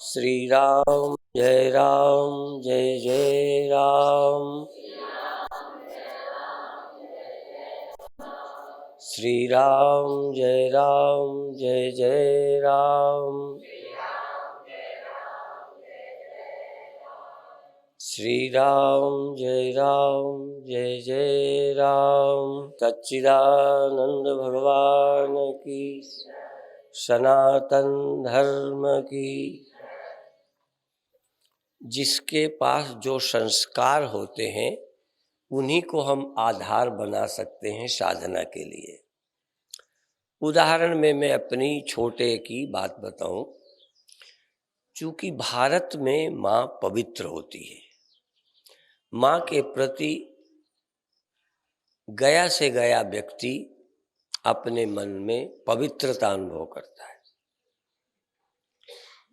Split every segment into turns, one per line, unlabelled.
श्री राम जय जय राम। श्री राम जय जय राम। श्री राम जय जय राम। सच्चिदानंद भगवान की, सनातन धर्म की। जिसके पास जो संस्कार होते हैं उन्हीं को हम आधार बना सकते हैं साधना के लिए। उदाहरण में मैं अपनी छोटे की बात बताऊं। चूंकि भारत में माँ पवित्र होती है, माँ के प्रति गया से गया व्यक्ति अपने मन में पवित्रता अनुभव करता है।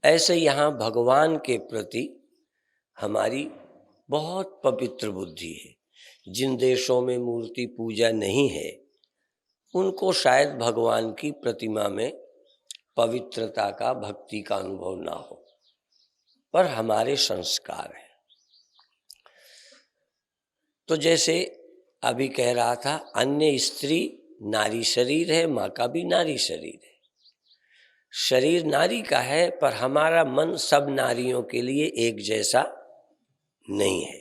ऐसे यहाँ भगवान के प्रति हमारी बहुत पवित्र बुद्धि है। जिन देशों में मूर्ति पूजा नहीं है उनको शायद भगवान की प्रतिमा में पवित्रता का, भक्ति का अनुभव ना हो, पर हमारे संस्कार हैं। तो जैसे अभी कह रहा था, अन्य स्त्री नारी शरीर है, माँ का भी नारी शरीर है। शरीर नारी का है पर हमारा मन सब नारियों के लिए एक जैसा नहीं है।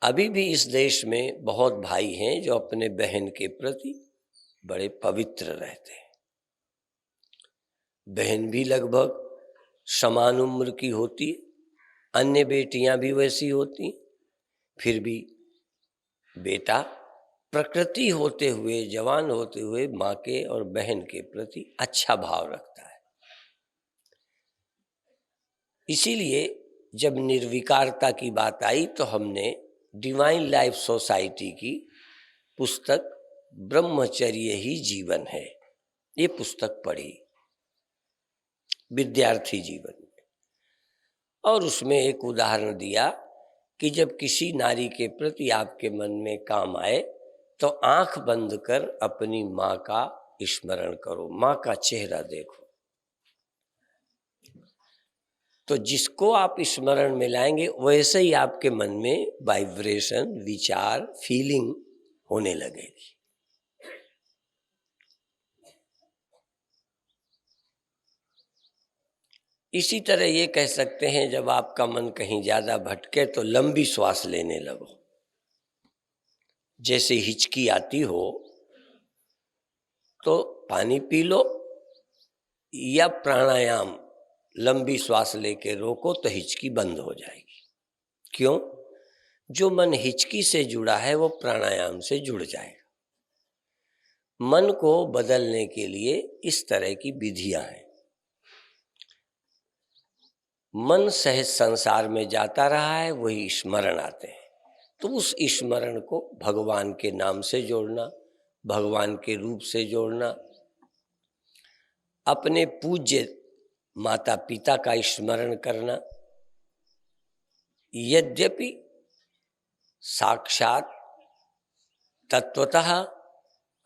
अभी भी इस देश में बहुत भाई हैं जो अपने बहन के प्रति बड़े पवित्र रहते हैं। बहन भी लगभग समान उम्र की होती है, अन्य बेटियां भी वैसी होती, फिर भी बेटा प्रकृति होते हुए, जवान होते हुए माँ के और बहन के प्रति अच्छा भाव रखता है। इसीलिए जब निर्विकारता की बात आई तो हमने डिवाइन लाइफ सोसाइटी की पुस्तक ब्रह्मचर्य ही जीवन है, ये पुस्तक पढ़ी विद्यार्थी जीवन में, और उसमें एक उदाहरण दिया कि जब किसी नारी के प्रति आपके मन में काम आए तो आंख बंद कर अपनी माँ का स्मरण करो, माँ का चेहरा देखो। तो जिसको आप स्मरण में लाएंगे वैसे ही आपके मन में वाइब्रेशन, विचार, फीलिंग होने लगेगी। इसी तरह ये कह सकते हैं, जब आपका मन कहीं ज्यादा भटके तो लंबी श्वास लेने लगो। जैसे हिचकी आती हो तो पानी पी लो या प्राणायाम लंबी श्वास लेके रोको तो हिचकी बंद हो जाएगी। क्यों? जो मन हिचकी से जुड़ा है वो प्राणायाम से जुड़ जाएगा। मन को बदलने के लिए इस तरह की विधियां हैं। मन सहज संसार में जाता रहा है, वही स्मरण आते हैं। तो उस स्मरण को भगवान के नाम से जोड़ना, भगवान के रूप से जोड़ना, अपने पूज्य माता पिता का स्मरण करना। यद्यपि साक्षात तत्वतः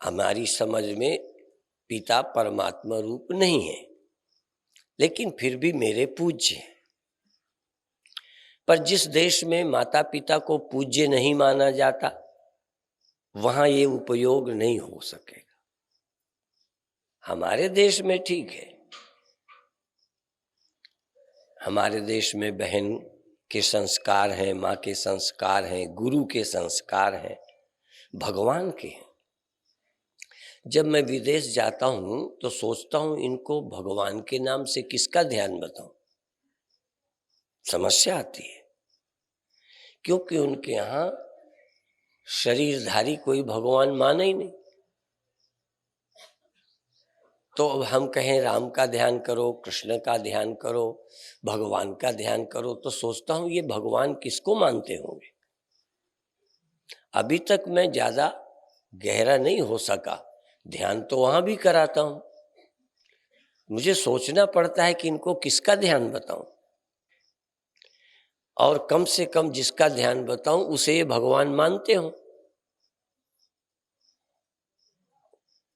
हमारी समझ में पिता परमात्मा रूप नहीं है, लेकिन फिर भी मेरे पूज्य हैं। पर जिस देश में माता पिता को पूज्य नहीं माना जाता वहां ये उपयोग नहीं हो सकेगा। हमारे देश में ठीक है, हमारे देश में बहन के संस्कार हैं, माँ के संस्कार हैं, गुरु के संस्कार हैं, भगवान के हैं। जब मैं विदेश जाता हूं तो सोचता हूं इनको भगवान के नाम से किसका ध्यान बताऊं। समस्या आती है क्योंकि उनके यहाँ शरीरधारी कोई भगवान माना ही नहीं। तो अब हम कहें राम का ध्यान करो, कृष्ण का ध्यान करो, भगवान का ध्यान करो, तो सोचता हूं ये भगवान किसको मानते होंगे। अभी तक मैं ज्यादा गहरा नहीं हो सका, ध्यान तो वहां भी कराता हूं। मुझे सोचना पड़ता है कि इनको किसका ध्यान बताऊं, और कम से कम जिसका ध्यान बताऊं उसे ये भगवान मानते हो।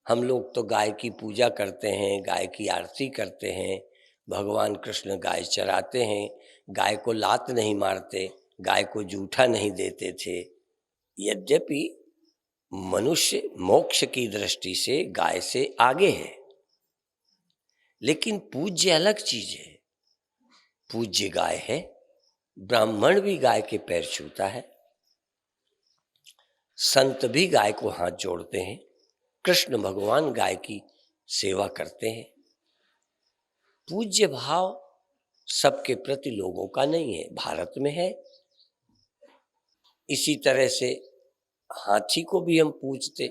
हम लोग तो गाय की पूजा करते हैं, गाय की आरती करते हैं, भगवान कृष्ण गाय चराते हैं, गाय को लात नहीं मारते, गाय को जूठा नहीं देते थे। यद्यपि मनुष्य मोक्ष की दृष्टि से गाय से आगे है, लेकिन पूज्य अलग चीज है। पूज्य गाय है, ब्राह्मण भी गाय के पैर छूता है, संत भी गाय को हाथ जोड़ते हैं, कृष्ण भगवान गाय की सेवा करते हैं। पूज्य भाव सबके प्रति लोगों का नहीं है, भारत में है। इसी तरह से हाथी को भी हम पूजते,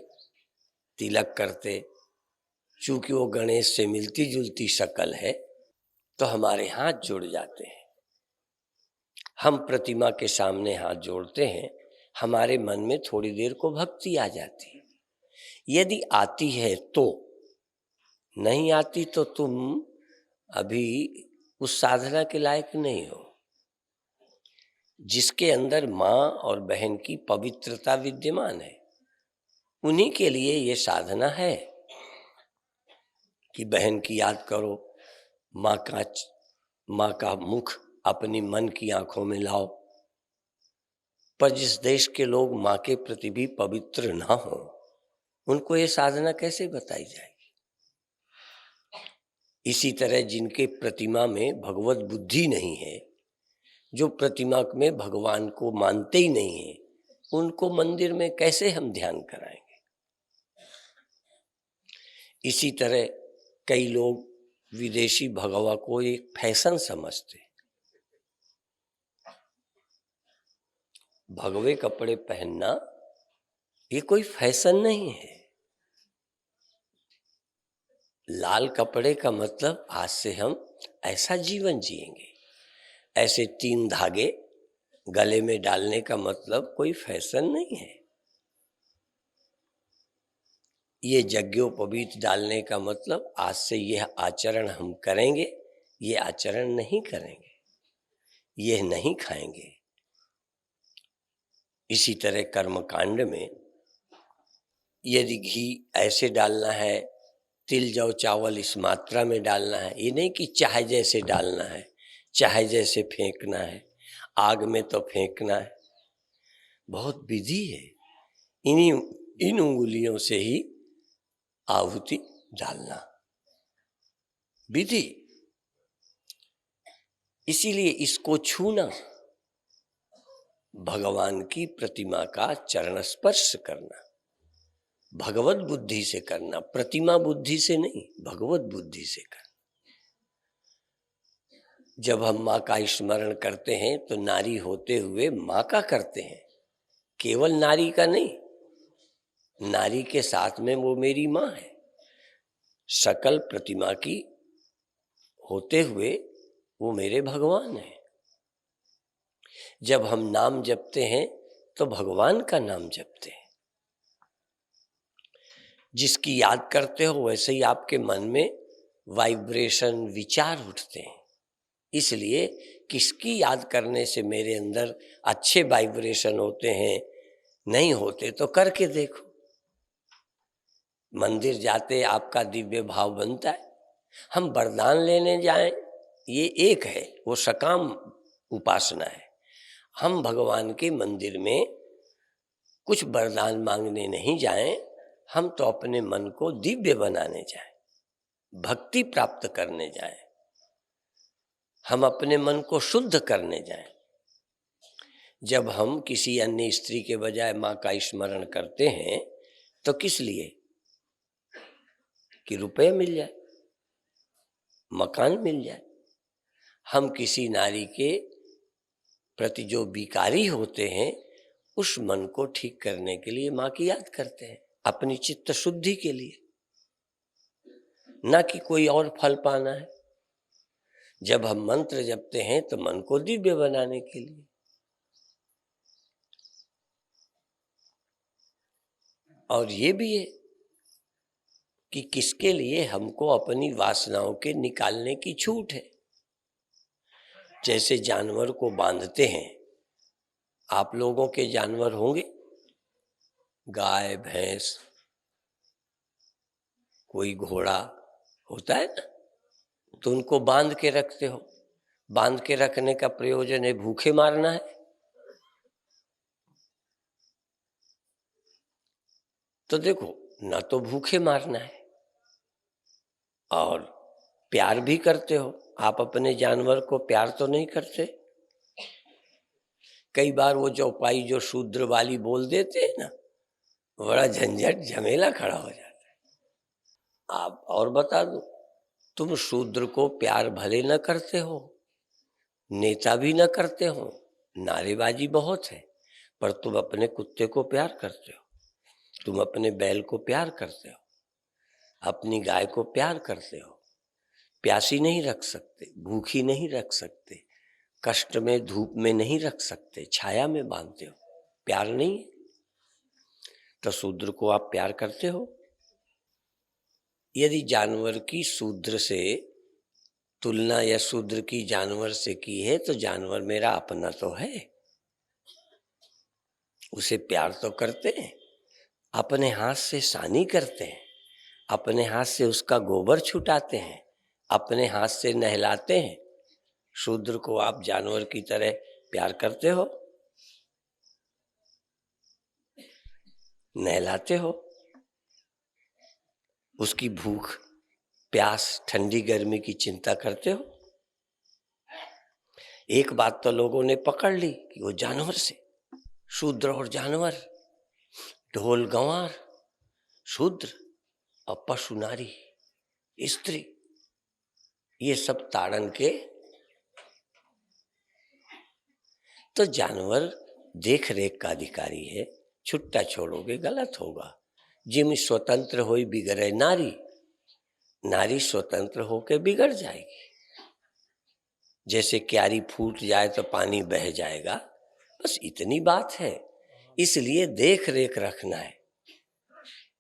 तिलक करते, चूंकि वो गणेश से मिलती जुलती शक्ल है तो हमारे हाथ जुड़ जाते हैं। हम प्रतिमा के सामने हाथ जोड़ते हैं, हमारे मन में थोड़ी देर को भक्ति आ जाती है। यदि आती है तो, नहीं आती तो तुम अभी उस साधना के लायक नहीं हो। जिसके अंदर माँ और बहन की पवित्रता विद्यमान है, उन्हीं के लिए ये साधना है कि बहन की याद करो, माँ का मुख अपनी मन की आंखों में लाओ। पर जिस देश के लोग माँ के प्रति भी पवित्र ना हो, उनको ये साधना कैसे बताई जाएगी? इसी तरह जिनके प्रतिमा में भगवत बुद्धि नहीं है, जो प्रतिमा में भगवान को मानते ही नहीं है, उनको मंदिर में कैसे हम ध्यान कराएंगे? इसी तरह कई लोग विदेशी भगवा को एक फैशन समझते। भगवे कपड़े पहनना ये कोई फैशन नहीं है। लाल कपड़े का मतलब आज से हम ऐसा जीवन जिएंगे, ऐसे 3 धागे गले में डालने का मतलब कोई फैशन नहीं है। ये यज्ञोपवीत डालने का मतलब आज से यह आचरण हम करेंगे, ये आचरण नहीं करेंगे, यह नहीं खाएंगे। इसी तरह कर्मकांड में यदि घी ऐसे डालना है, तिल जौ चावल इस मात्रा में डालना है, ये नहीं कि चाहे जैसे डालना है, चाहे जैसे फेंकना है, आग में तो फेंकना है। बहुत विधि है। इन उंगलियों से ही आहुति डालना विधि। इसीलिए इसको छूना, भगवान की प्रतिमा का चरण स्पर्श करना, भगवत बुद्धि से करना, प्रतिमा बुद्धि से नहीं, भगवत बुद्धि से करना। जब हम माँ का स्मरण करते हैं तो नारी होते हुए माँ का करते हैं, केवल नारी का नहीं। नारी के साथ में वो मेरी माँ है, सकल प्रतिमा की होते हुए वो मेरे भगवान है। जब हम नाम जपते हैं तो भगवान का नाम जपते हैं। जिसकी याद करते हो वैसे ही आपके मन में वाइब्रेशन, विचार उठते हैं। इसलिए किसकी याद करने से मेरे अंदर अच्छे वाइब्रेशन होते हैं, नहीं होते तो करके देखो। मंदिर जाते आपका दिव्य भाव बनता है। हम वरदान लेने जाएं ये एक है, वो सकाम उपासना है। हम भगवान के मंदिर में कुछ वरदान मांगने नहीं जाएं, हम तो अपने मन को दिव्य बनाने जाएं, भक्ति प्राप्त करने जाएं, हम अपने मन को शुद्ध करने जाएं। जब हम किसी अन्य स्त्री के बजाय माँ का स्मरण करते हैं तो किस लिए? कि रुपए मिल जाए, मकान मिल जाए। हम किसी नारी के प्रति जो विकारी होते हैं, उस मन को ठीक करने के लिए माँ की याद करते हैं, अपनी चित्त शुद्धि के लिए, ना कि कोई और फल पाना है। जब हम मंत्र जपते हैं तो मन को दिव्य बनाने के लिए। और ये भी है कि किसके लिए? हमको अपनी वासनाओं के निकालने की छूट है। जैसे जानवर को बांधते हैं, आप लोगों के जानवर होंगे, गाय भैंस, कोई घोड़ा होता है ना, तो उनको बांध के रखते हो। बांध के रखने का प्रयोजन है भूखे मारना है? तो देखो, ना तो भूखे मारना है और प्यार भी करते हो। आप अपने जानवर को प्यार तो नहीं करते। कई बार वो चौपाई जो शूद्र वाली बोल देते हैं ना, बड़ा झंझट झमेला खड़ा हो जाता है। आप और बता दो, तुम शूद्र को प्यार भले न करते हो, नेता भी न करते हो, नारेबाजी बहुत है, पर तुम अपने कुत्ते को प्यार करते हो, तुम अपने बैल को प्यार करते हो, अपनी गाय को प्यार करते हो। प्यासी नहीं रख सकते, भूखी नहीं रख सकते, कष्ट में धूप में नहीं रख सकते, छाया में बांधते हो, प्यार नहीं। तो शूद्र को आप प्यार करते हो? यदि जानवर की शूद्र से तुलना या शूद्र की जानवर से की है, तो जानवर मेरा अपना तो है, उसे प्यार तो करते हैं, अपने हाथ से सानी करते हैं, अपने हाथ से उसका गोबर छुटाते हैं, अपने हाथ से नहलाते हैं। शूद्र को आप जानवर की तरह प्यार करते हो, नहलाते हो, उसकी भूख प्यास ठंडी गर्मी की चिंता करते हो। एक बात तो लोगों ने पकड़ ली कि वो जानवर से, शूद्र और जानवर, ढोल गंवार, शूद्र और पशु नारी स्त्री, ये सब ताड़न के। तो जानवर देख रेख का अधिकारी है, छुट्टा छोड़ोगे गलत होगा। जिम स्वतंत्र होई बिगड़े नारी, नारी स्वतंत्र होके बिगड़ जाएगी। जैसे क्यारी फूट जाए तो पानी बह जाएगा, बस इतनी बात है। इसलिए देख रेख रखना है,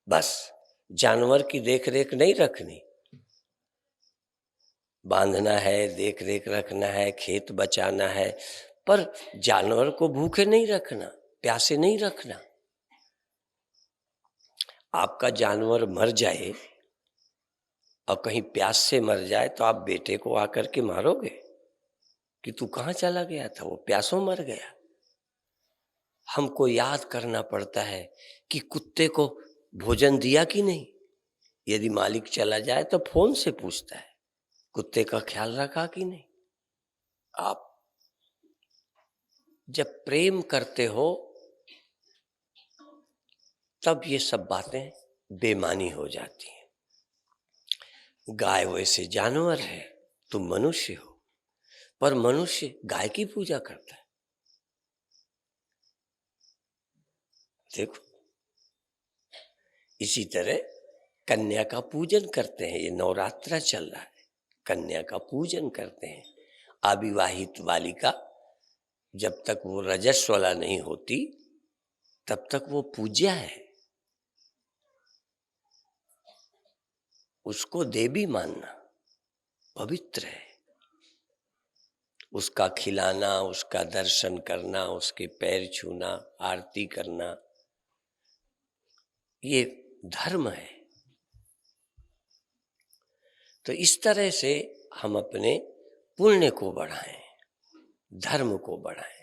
बस जानवर की देख रेख नहीं रखनी। बांधना है, देख रेख रखना है, खेत बचाना है, पर जानवर को भूखे नहीं रखना, प्यासे नहीं रखना। आपका जानवर मर जाए और कहीं प्यास से मर जाए तो आप बेटे को आकर के मारोगे कि तू कहाँ चला गया था, वो प्यासों मर गया। हमको याद करना पड़ता है कि कुत्ते को भोजन दिया कि नहीं। यदि मालिक चला जाए तो फोन से पूछता है कुत्ते का ख्याल रखा कि नहीं। आप जब प्रेम करते हो तब ये सब बातें बेमानी हो जाती हैं। गाय वैसे जानवर है, तुम मनुष्य हो, पर मनुष्य गाय की पूजा करता है। देखो, इसी तरह कन्या का पूजन करते हैं। ये नवरात्रा चल रहा है, कन्या का पूजन करते हैं। अविवाहित बालिका जब तक वो रजस्वला नहीं होती तब तक वो पूज्य है, उसको देवी मानना पवित्र है। उसका खिलाना, उसका दर्शन करना, उसके पैर छूना, आरती करना, ये धर्म है। तो इस तरह से हम अपने पुण्य को बढ़ाएं, धर्म को बढ़ाएं।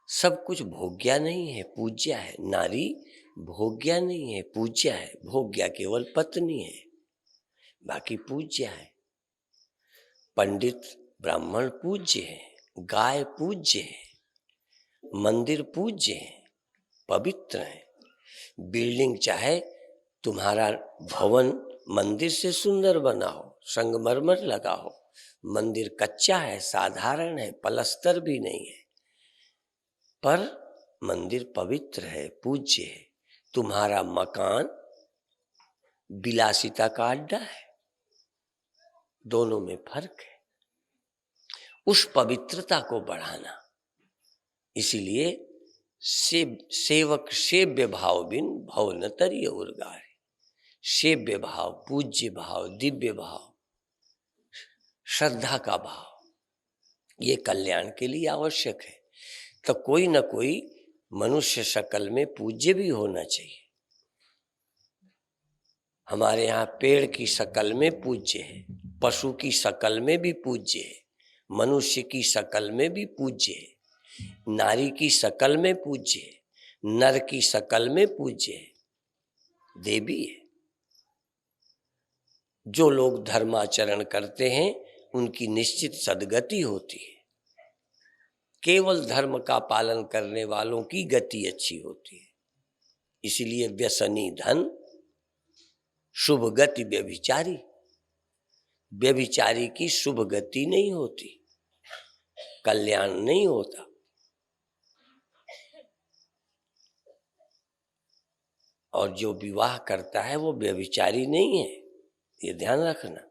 सब कुछ भोग्या नहीं है, पूज्या है। नारी भोग्या नहीं है, पूज्या है। भोग्या केवल पत्नी है, बाकी पूज्या है। पंडित ब्राह्मण पूज्य है, गाय पूज्य है, मंदिर पूज्य है, पवित्र है। बिल्डिंग चाहे तुम्हारा भवन मंदिर से सुंदर बना हो, संगमरमर लगा हो, मंदिर कच्चा है, साधारण है, पलस्तर भी नहीं है, पर मंदिर पवित्र है, पूज्य है। तुम्हारा मकान विलासिता का अड्डा है, दोनों में फर्क है। उस पवित्रता को बढ़ाना, इसीलिए सेवक सेव्य भाव बिन भव न तरिय उर्गारे। सेव्य भाव, पूज्य भाव, दिव्य भाव, श्रद्धा का भाव, ये कल्याण के लिए आवश्यक है। तो कोई न कोई मनुष्य शकल में पूज्य भी होना चाहिए। हमारे यहाँ पेड़ की शक्ल में पूज्य है, पशु की शक्ल में भी पूज्य है, मनुष्य की शक्ल में भी पूज्य है, नारी की शक्ल में पूज्य है, नर की शक्ल में पूज्य है, देवी है। जो लोग धर्माचरण करते हैं उनकी निश्चित सद्गति होती है। केवल धर्म का पालन करने वालों की गति अच्छी होती है। इसलिए व्यसनी धन, शुभ गति व्यभिचारी। व्यभिचारी की शुभ गति नहीं होती, कल्याण नहीं होता। और जो विवाह करता है वो व्यभिचारी नहीं है, ये ध्यान रखना,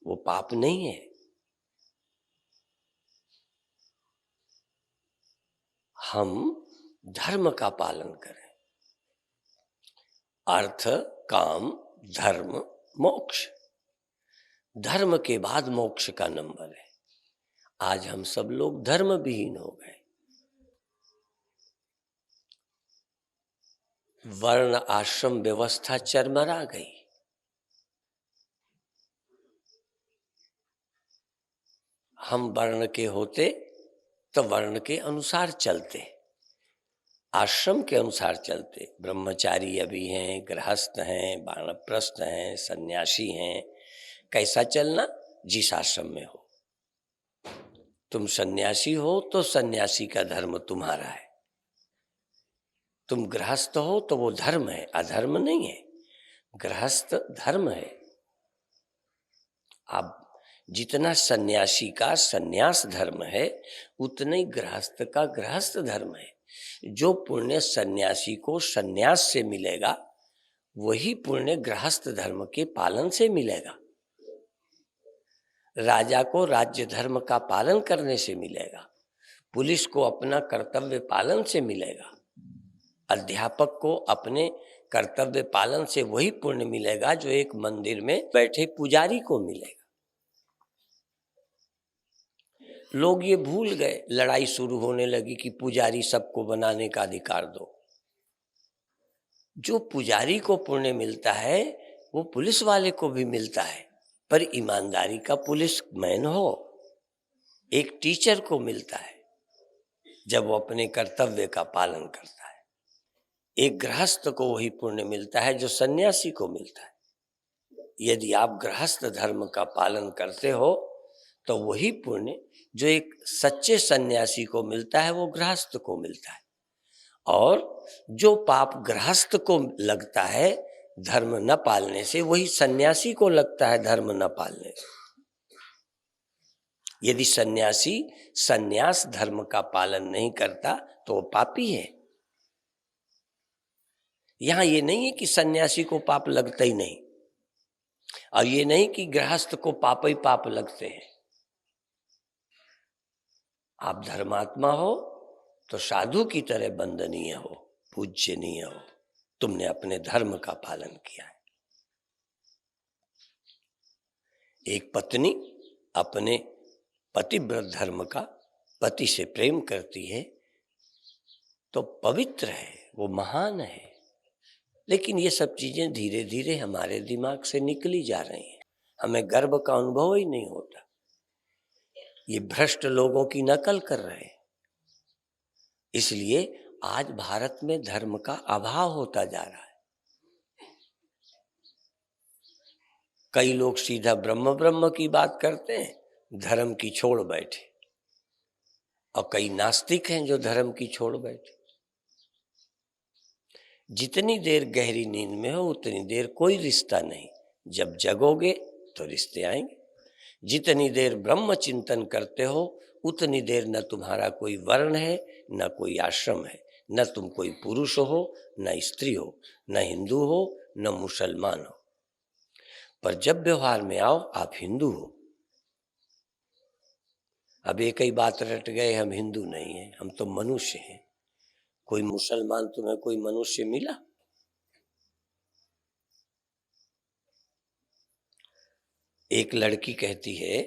वो पाप नहीं है। हम धर्म का पालन करें। अर्थ, काम, धर्म, मोक्ष। धर्म के बाद मोक्ष का नंबर है। आज हम सब लोग धर्म विहीन हो गए। वर्ण आश्रम व्यवस्था चरमरा गई। हम वर्ण के होते तो वर्ण के अनुसार चलते, आश्रम के अनुसार चलते। ब्रह्मचारी अभी हैं, गृहस्थ हैं, वानप्रस्थ हैं, सन्यासी हैं। कैसा चलना? जिस आश्रम में हो। तुम सन्यासी हो तो सन्यासी का धर्म तुम्हारा है, तुम गृहस्थ हो तो वो धर्म है, अधर्म नहीं है। गृहस्थ धर्म है। आप जितना सन्यासी का सन्यास धर्म है उतना ही गृहस्थ का गृहस्थ धर्म है। जो पुण्य सन्यासी को सन्यास से मिलेगा वही पुण्य गृहस्थ धर्म के पालन से मिलेगा। राजा को राज्य धर्म का पालन करने से मिलेगा, पुलिस को अपना कर्तव्य पालन से मिलेगा, अध्यापक को अपने कर्तव्य पालन से वही पुण्य मिलेगा जो एक मंदिर में बैठे पुजारी को मिलेगा। लोग ये भूल गए, लड़ाई शुरू होने लगी कि पुजारी सबको बनाने का अधिकार दो। जो पुजारी को पुण्य मिलता है वो पुलिस वाले को भी मिलता है, पर ईमानदारी का पुलिसमैन हो। एक टीचर को मिलता है जब वो अपने कर्तव्य का पालन करता है। एक गृहस्थ को वही पुण्य मिलता है जो सन्यासी को मिलता है। यदि आप गृहस्थ धर्म का पालन करते हो तो वही पुण्य जो एक सच्चे सन्यासी को मिलता है वो गृहस्थ को मिलता है। और जो पाप गृहस्थ को लगता है धर्म न पालने से, वही सन्यासी को लगता है धर्म न पालने से। यदि सन्यासी सन्यास धर्म का पालन नहीं करता तो वो पापी है। यहां ये नहीं है कि सन्यासी को पाप लगता ही नहीं, और ये नहीं कि गृहस्थ को पाप ही पाप लगते हैं। आप धर्मात्मा हो तो साधु की तरह वंदनीय हो, पूज्यनीय हो। तुमने अपने धर्म का पालन किया है। एक पत्नी अपने पतिव्रत धर्म का, पति से प्रेम करती है तो पवित्र है, वो महान है। लेकिन ये सब चीजें धीरे धीरे हमारे दिमाग से निकली जा रही हैं। हमें गर्व का अनुभव ही नहीं होता। ये भ्रष्ट लोगों की नकल कर रहे हैं। इसलिए आज भारत में धर्म का अभाव होता जा रहा है। कई लोग सीधा ब्रह्म ब्रह्म की बात करते हैं, धर्म की छोड़ बैठे, और कई नास्तिक हैं जो धर्म की छोड़ बैठे। जितनी देर गहरी नींद में हो उतनी देर कोई रिश्ता नहीं, जब जगोगे तो रिश्ते आएंगे। जितनी देर ब्रह्म चिंतन करते हो उतनी देर न तुम्हारा कोई वर्ण है, न कोई आश्रम है, न तुम कोई पुरुष हो, न स्त्री हो, न हिंदू हो, न मुसलमान हो। पर जब व्यवहार में आओ आप हिंदू हो। अब एक ही बात रट गए, हम हिंदू नहीं हैं, हम तो मनुष्य हैं। कोई मुसलमान तुम्हें कोई मनुष्य मिला? एक लड़की कहती है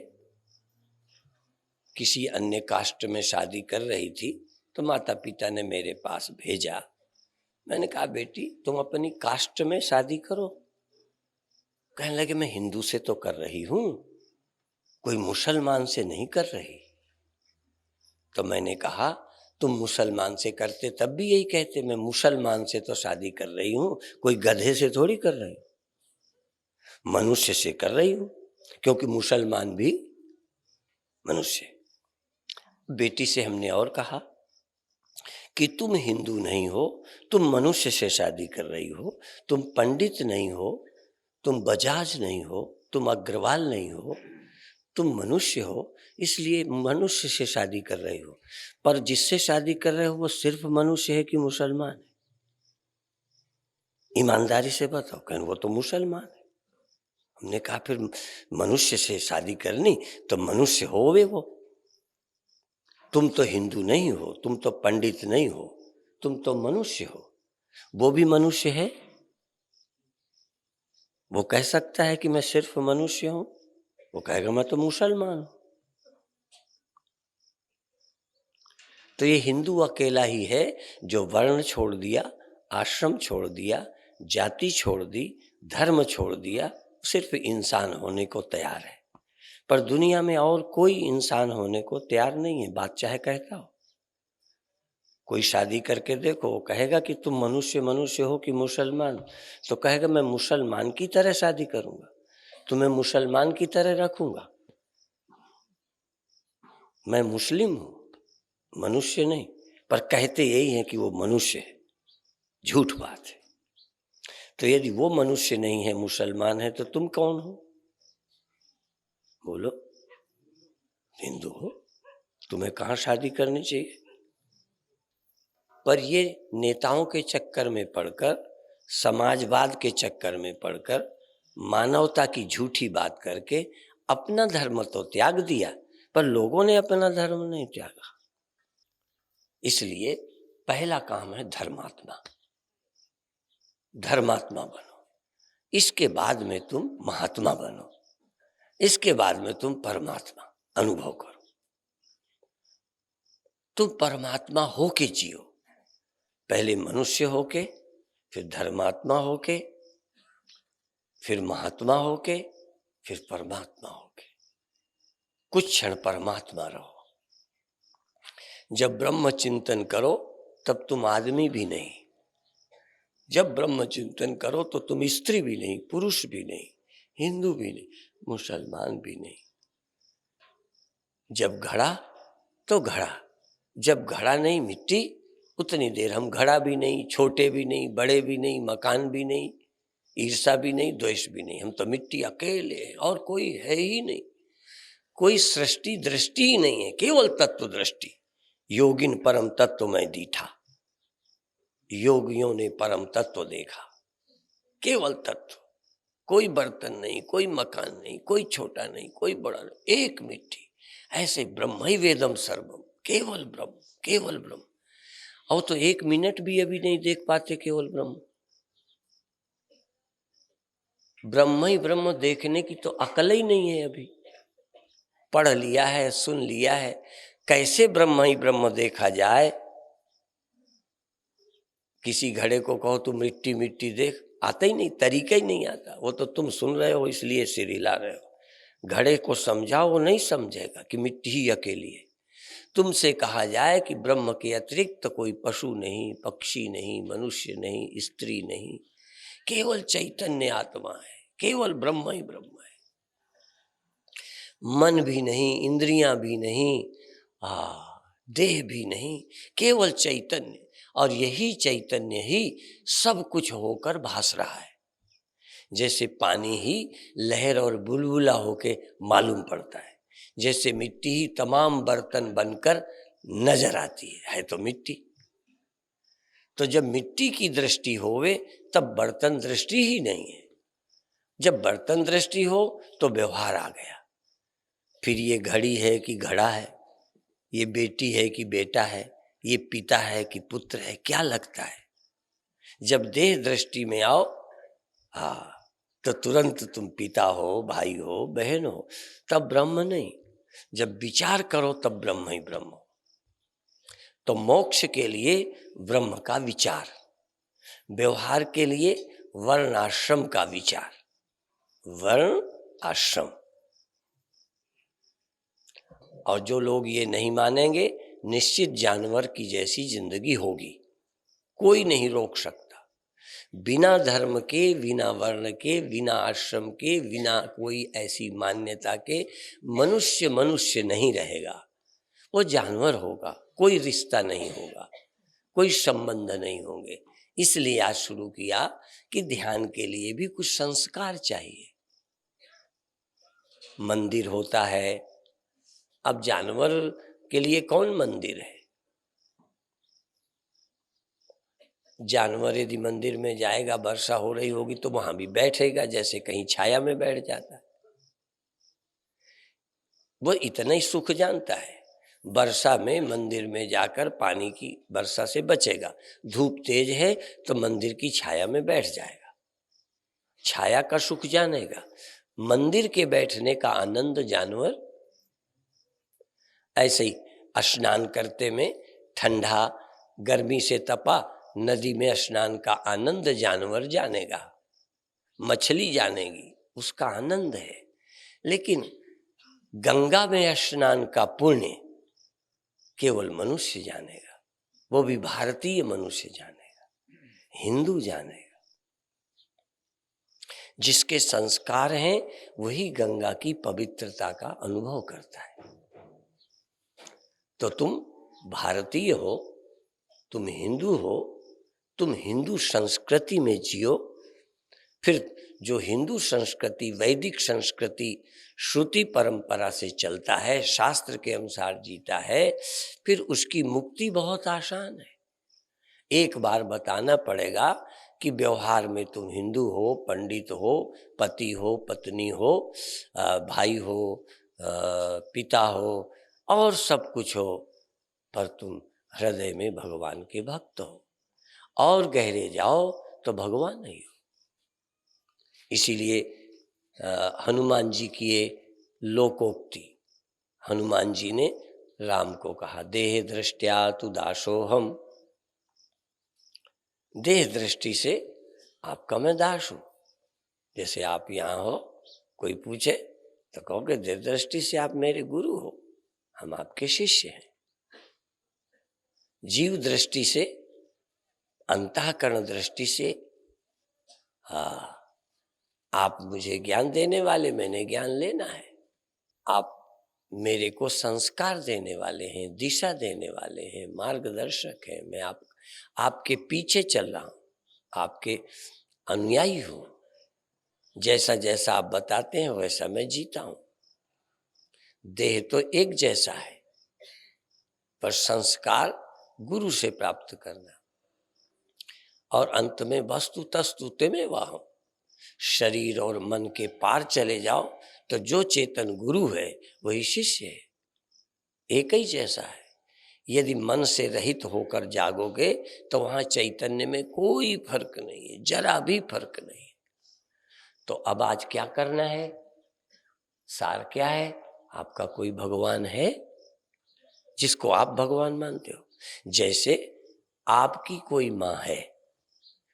किसी अन्य कास्ट में शादी कर रही थी तो माता पिता ने मेरे पास भेजा। मैंने कहा बेटी तुम अपनी कास्ट में शादी करो, कहने लगे मैं हिंदू से तो कर रही हूं, कोई मुसलमान से नहीं कर रही। तो मैंने कहा तुम मुसलमान से करते तब भी यही कहते, मैं मुसलमान से तो शादी कर रही हूं, कोई गधे से थोड़ी कर रही हूं, मनुष्य से कर रही हूं, क्योंकि मुसलमान भी मनुष्य। बेटी से हमने और कहा कि तुम हिंदू नहीं हो, तुम मनुष्य से शादी कर रही हो, तुम पंडित नहीं हो, तुम बजाज नहीं हो, तुम अग्रवाल नहीं हो, तुम मनुष्य हो, इसलिए मनुष्य से शादी कर रहे हो। पर जिससे शादी कर रहे हो वो सिर्फ मनुष्य है कि मुसलमान है? ईमानदारी से बताओ। कहने वो तो मुसलमान है। हमने कहा फिर मनुष्य से शादी करनी तो मनुष्य हो वे वो, तुम तो हिंदू नहीं हो, तुम तो पंडित नहीं हो, तुम तो मनुष्य हो। वो भी मनुष्य है, वो कह सकता है कि मैं सिर्फ मनुष्य हूं? वो कहेगा मैं तो मुसलमान हूं। तो ये हिंदू अकेला ही है जो वर्ण छोड़ दिया, आश्रम छोड़ दिया, जाति छोड़ दी, धर्म छोड़ दिया, सिर्फ इंसान होने को तैयार है। पर दुनिया में और कोई इंसान होने को तैयार नहीं है, बात चाहे कहता हो। कोई शादी करके देखो, वो कहेगा कि तुम मनुष्य मनुष्य हो कि मुसलमान, तो कहेगा मैं मुसलमान की तरह शादी करूंगा, तुम्हें मुसलमान की तरह रखूंगा, मैं मुस्लिम हूं, मनुष्य नहीं। पर कहते यही है कि वो मनुष्य है, झूठ बात है। तो यदि वो मनुष्य नहीं है, मुसलमान है, तो तुम कौन हो? बोलो, हिंदू हो, तुम्हें कहाँ शादी करनी चाहिए? पर ये नेताओं के चक्कर में पड़कर, समाजवाद के चक्कर में पड़कर, मानवता की झूठी बात करके अपना धर्म तो त्याग दिया, पर लोगों ने अपना धर्म नहीं त्यागा। इसलिए पहला काम है धर्मात्मा, धर्मात्मा बनो। इसके बाद में तुम महात्मा बनो, इसके बाद में तुम परमात्मा अनुभव करो। तुम परमात्मा होके जियो, पहले मनुष्य होके, फिर धर्मात्मा होके, फिर महात्मा होके, फिर परमात्मा होके। कुछ क्षण परमात्मा रहो। जब ब्रह्म चिंतन करो तब तुम आदमी भी नहीं, जब ब्रह्म चिंतन करो तो तुम स्त्री भी नहीं, पुरुष भी नहीं, हिंदू भी नहीं, मुसलमान भी नहीं। जब घड़ा तो घड़ा, जब घड़ा नहीं मिट्टी, उतनी देर हम घड़ा भी नहीं, छोटे भी नहीं, बड़े भी नहीं, मकान भी नहीं, ईर्षा भी नहीं, द्वेष भी नहीं। हम तो मिट्टी अकेले हैं और कोई है ही नहीं, कोई सृष्टि दृष्टि ही नहीं है, केवल तत्व दृष्टि। योगिन परम तत्व में दीठा, योगियों ने परम तत्व देखा, केवल तत्व, कोई बर्तन नहीं, कोई मकान नहीं, कोई छोटा नहीं, कोई बड़ा नहीं, एक मिट्टी। ऐसे ब्रह्म ही वेदम सर्वम, केवल ब्रह्म, केवल ब्रह्म। और तो एक मिनट भी अभी नहीं देख पाते केवल ब्रह्म। ब्रह्म ही ब्रह्म देखने की तो अकल ही नहीं है अभी। पढ़ लिया है, सुन लिया है, कैसे ब्रह्म ही ब्रह्म देखा जाए। किसी घड़े को कहो तू मिट्टी मिट्टी देख, आता ही नहीं, तरीका ही नहीं आता। वो तो तुम सुन रहे हो इसलिए सिर हिला रहे हो। घड़े को समझाओ, वो नहीं समझेगा कि मिट्टी ही अकेली है। तुमसे कहा जाए कि ब्रह्म के अतिरिक्त तो कोई पशु नहीं, पक्षी नहीं, मनुष्य नहीं, स्त्री नहीं, केवल चैतन्य आत्मा है, केवल ब्रह्म ही ब्रह्म है। मन भी नहीं, इंद्रियां भी नहीं, देह भी नहीं, केवल चैतन्य। और यही चैतन्य ही सब कुछ होकर भास रहा है। जैसे पानी ही लहर और बुलबुला होके मालूम पड़ता है, जैसे मिट्टी ही तमाम बर्तन बनकर नजर आती है तो मिट्टी। तो जब मिट्टी की दृष्टि होवे तब बर्तन दृष्टि ही नहीं है। जब बर्तन दृष्टि हो तो व्यवहार आ गया। फिर ये घड़ी है कि घड़ा है, ये बेटी है कि बेटा है, ये पिता है कि पुत्र है, क्या लगता है? जब देह दृष्टि में आओ तो तुरंत तुम पिता हो, भाई हो, बहन हो, तब ब्रह्म नहीं। जब विचार करो तब ब्रह्म ही ब्रह्म हो। तो मोक्ष के लिए ब्रह्म का विचार, व्यवहार के लिए वर्णाश्रम का विचार, वर्ण, आश्रम। और जो लोग ये नहीं मानेंगे, निश्चित जानवर की जैसी जिंदगी होगी, कोई नहीं रोक सकता। बिना धर्म के, बिना वर्ण के, बिना आश्रम के, बिना कोई ऐसी मान्यता के मनुष्य मनुष्य नहीं रहेगा, वो जानवर होगा। कोई रिश्ता नहीं होगा, कोई संबंध नहीं होंगे। इसलिए आज शुरू किया कि ध्यान के लिए भी कुछ संस्कार चाहिए। मंदिर होता है, अब जानवर के लिए कौन मंदिर है? जानवर यदि मंदिर में जाएगा, वर्षा हो रही होगी तो वहां भी बैठेगा, जैसे कहीं छाया में बैठ जाता है। वो इतना ही सुख जानता है। वर्षा में मंदिर में जाकर पानी की वर्षा से बचेगा। धूप तेज है तो मंदिर की छाया में बैठ जाएगा, छाया का सुख जानेगा। मंदिर के बैठने का आनंद जानवर, ऐसे ही स्नान करते में ठंडा, गर्मी से तपा नदी में स्नान का आनंद जानवर जानेगा, मछली जानेगी, उसका आनंद है। लेकिन गंगा में स्नान का पुण्य केवल मनुष्य जानेगा, वो भी भारतीय मनुष्य जानेगा, हिंदू जानेगा। जिसके संस्कार हैं वही गंगा की पवित्रता का अनुभव करता है। तो तुम भारतीय हो, तुम हिंदू हो, तुम हिंदू संस्कृति में जियो। फिर जो हिंदू संस्कृति, वैदिक संस्कृति श्रुति परंपरा से चलता है, शास्त्र के अनुसार जीता है, फिर उसकी मुक्ति बहुत आसान है। एक बार बताना पड़ेगा कि व्यवहार में तुम हिंदू हो, पंडित हो, पति हो, पत्नी हो, भाई हो, पिता हो, और सब कुछ हो, पर तुम हृदय में भगवान के भक्त हो। और गहरे जाओ तो भगवान नहीं हो। इसीलिए हनुमान जी की ये लोकोक्ति, हनुमान जी ने राम को कहा, देह दृष्टया तु दासोहम, देह दृष्टि से आपका मैं दास हूं। जैसे आप यहाँ हो, कोई पूछे तो कहोगे देह दृष्टि से आप मेरे गुरु हो, हम आपके शिष्य हैं। जीव दृष्टि से, अंतःकरण दृष्टि से, आप मुझे ज्ञान देने वाले, मैंने ज्ञान लेना है। आप मेरे को संस्कार देने वाले हैं, दिशा देने वाले हैं, मार्गदर्शक हैं। मैं आपके पीछे चल रहा हूँ, आपके अनुयायी हूँ। जैसा जैसा आप बताते हैं वैसा मैं जीता हूँ। देह तो एक जैसा है, पर संस्कार गुरु से प्राप्त करना। और अंत में वस्तु तस्तु में वाहम, शरीर और मन के पार चले जाओ तो जो चेतन गुरु है वही शिष्य है, एक ही जैसा है। यदि मन से रहित होकर जागोगे तो वहां चैतन्य में कोई फर्क नहीं है, जरा भी फर्क नहीं। तो अब आज क्या करना है? सार क्या है? आपका कोई भगवान है जिसको आप भगवान मानते हो? जैसे आपकी कोई माँ है,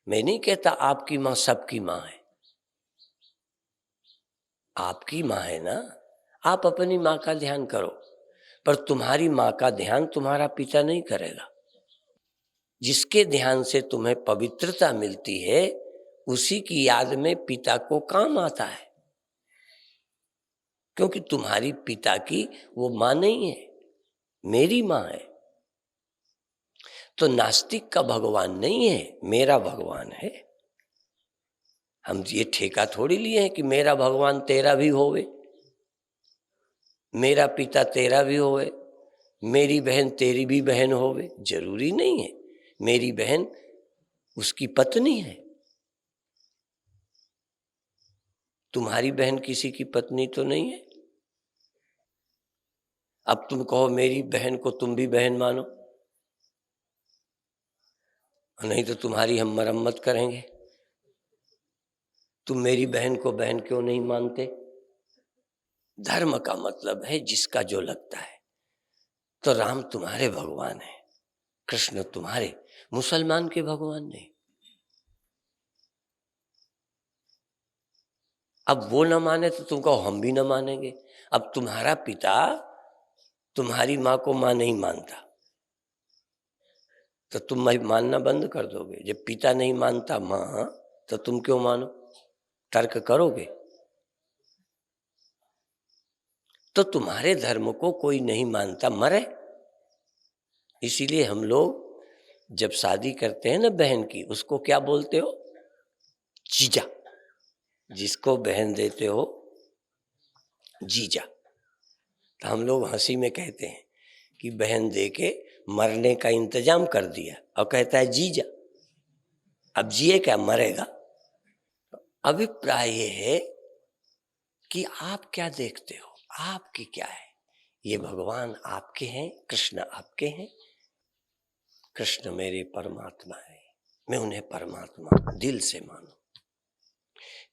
मैं नहीं कहता आपकी माँ सबकी माँ है, आपकी माँ है ना। आप अपनी माँ का ध्यान करो, पर तुम्हारी माँ का ध्यान तुम्हारा पिता नहीं करेगा। जिसके ध्यान से तुम्हें पवित्रता मिलती है, उसी की याद में पिता को काम आता है। क्योंकि तुम्हारी पिता की वो माँ नहीं है, मेरी माँ है। तो नास्तिक का भगवान नहीं है, मेरा भगवान है। हम ये ठेका थोड़ी लिए हैं कि मेरा भगवान तेरा भी होवे, मेरा पिता तेरा भी होवे, मेरी बहन तेरी भी बहन होवे। जरूरी नहीं है। मेरी बहन उसकी पत्नी है, तुम्हारी बहन किसी की पत्नी तो नहीं है। अब तुम कहो मेरी बहन को तुम भी बहन मानो, नहीं तो तुम्हारी हम मरम्मत करेंगे। तुम मेरी बहन को बहन क्यों नहीं मानते? धर्म का मतलब है जिसका जो लगता है। तो राम तुम्हारे भगवान है, कृष्ण तुम्हारे, मुसलमान के भगवान नहीं। अब वो न माने तो तुम कहो हम भी न मानेंगे। अब तुम्हारा पिता तुम्हारी माँ को माँ नहीं मानता तो तुम मानना बंद कर दोगे। जब पिता नहीं मानता माँ तो तुम क्यों मानो? तर्क करोगे। तो तुम्हारे धर्म को कोई नहीं मानता, मरे। इसीलिए हम लोग जब शादी करते हैं ना बहन की, उसको क्या बोलते हो? जीजा। जिसको बहन देते हो जीजा। तो हम लोग हंसी में कहते हैं कि बहन दे के मरने का इंतजाम कर दिया, और कहता है जीजा। अब जिए क्या, मरेगा। अभिप्राय ये है कि आप क्या देखते हो, आपकी क्या है। ये भगवान आपके हैं, कृष्ण आपके हैं। कृष्ण मेरे परमात्मा है, मैं उन्हें परमात्मा दिल से मानूं।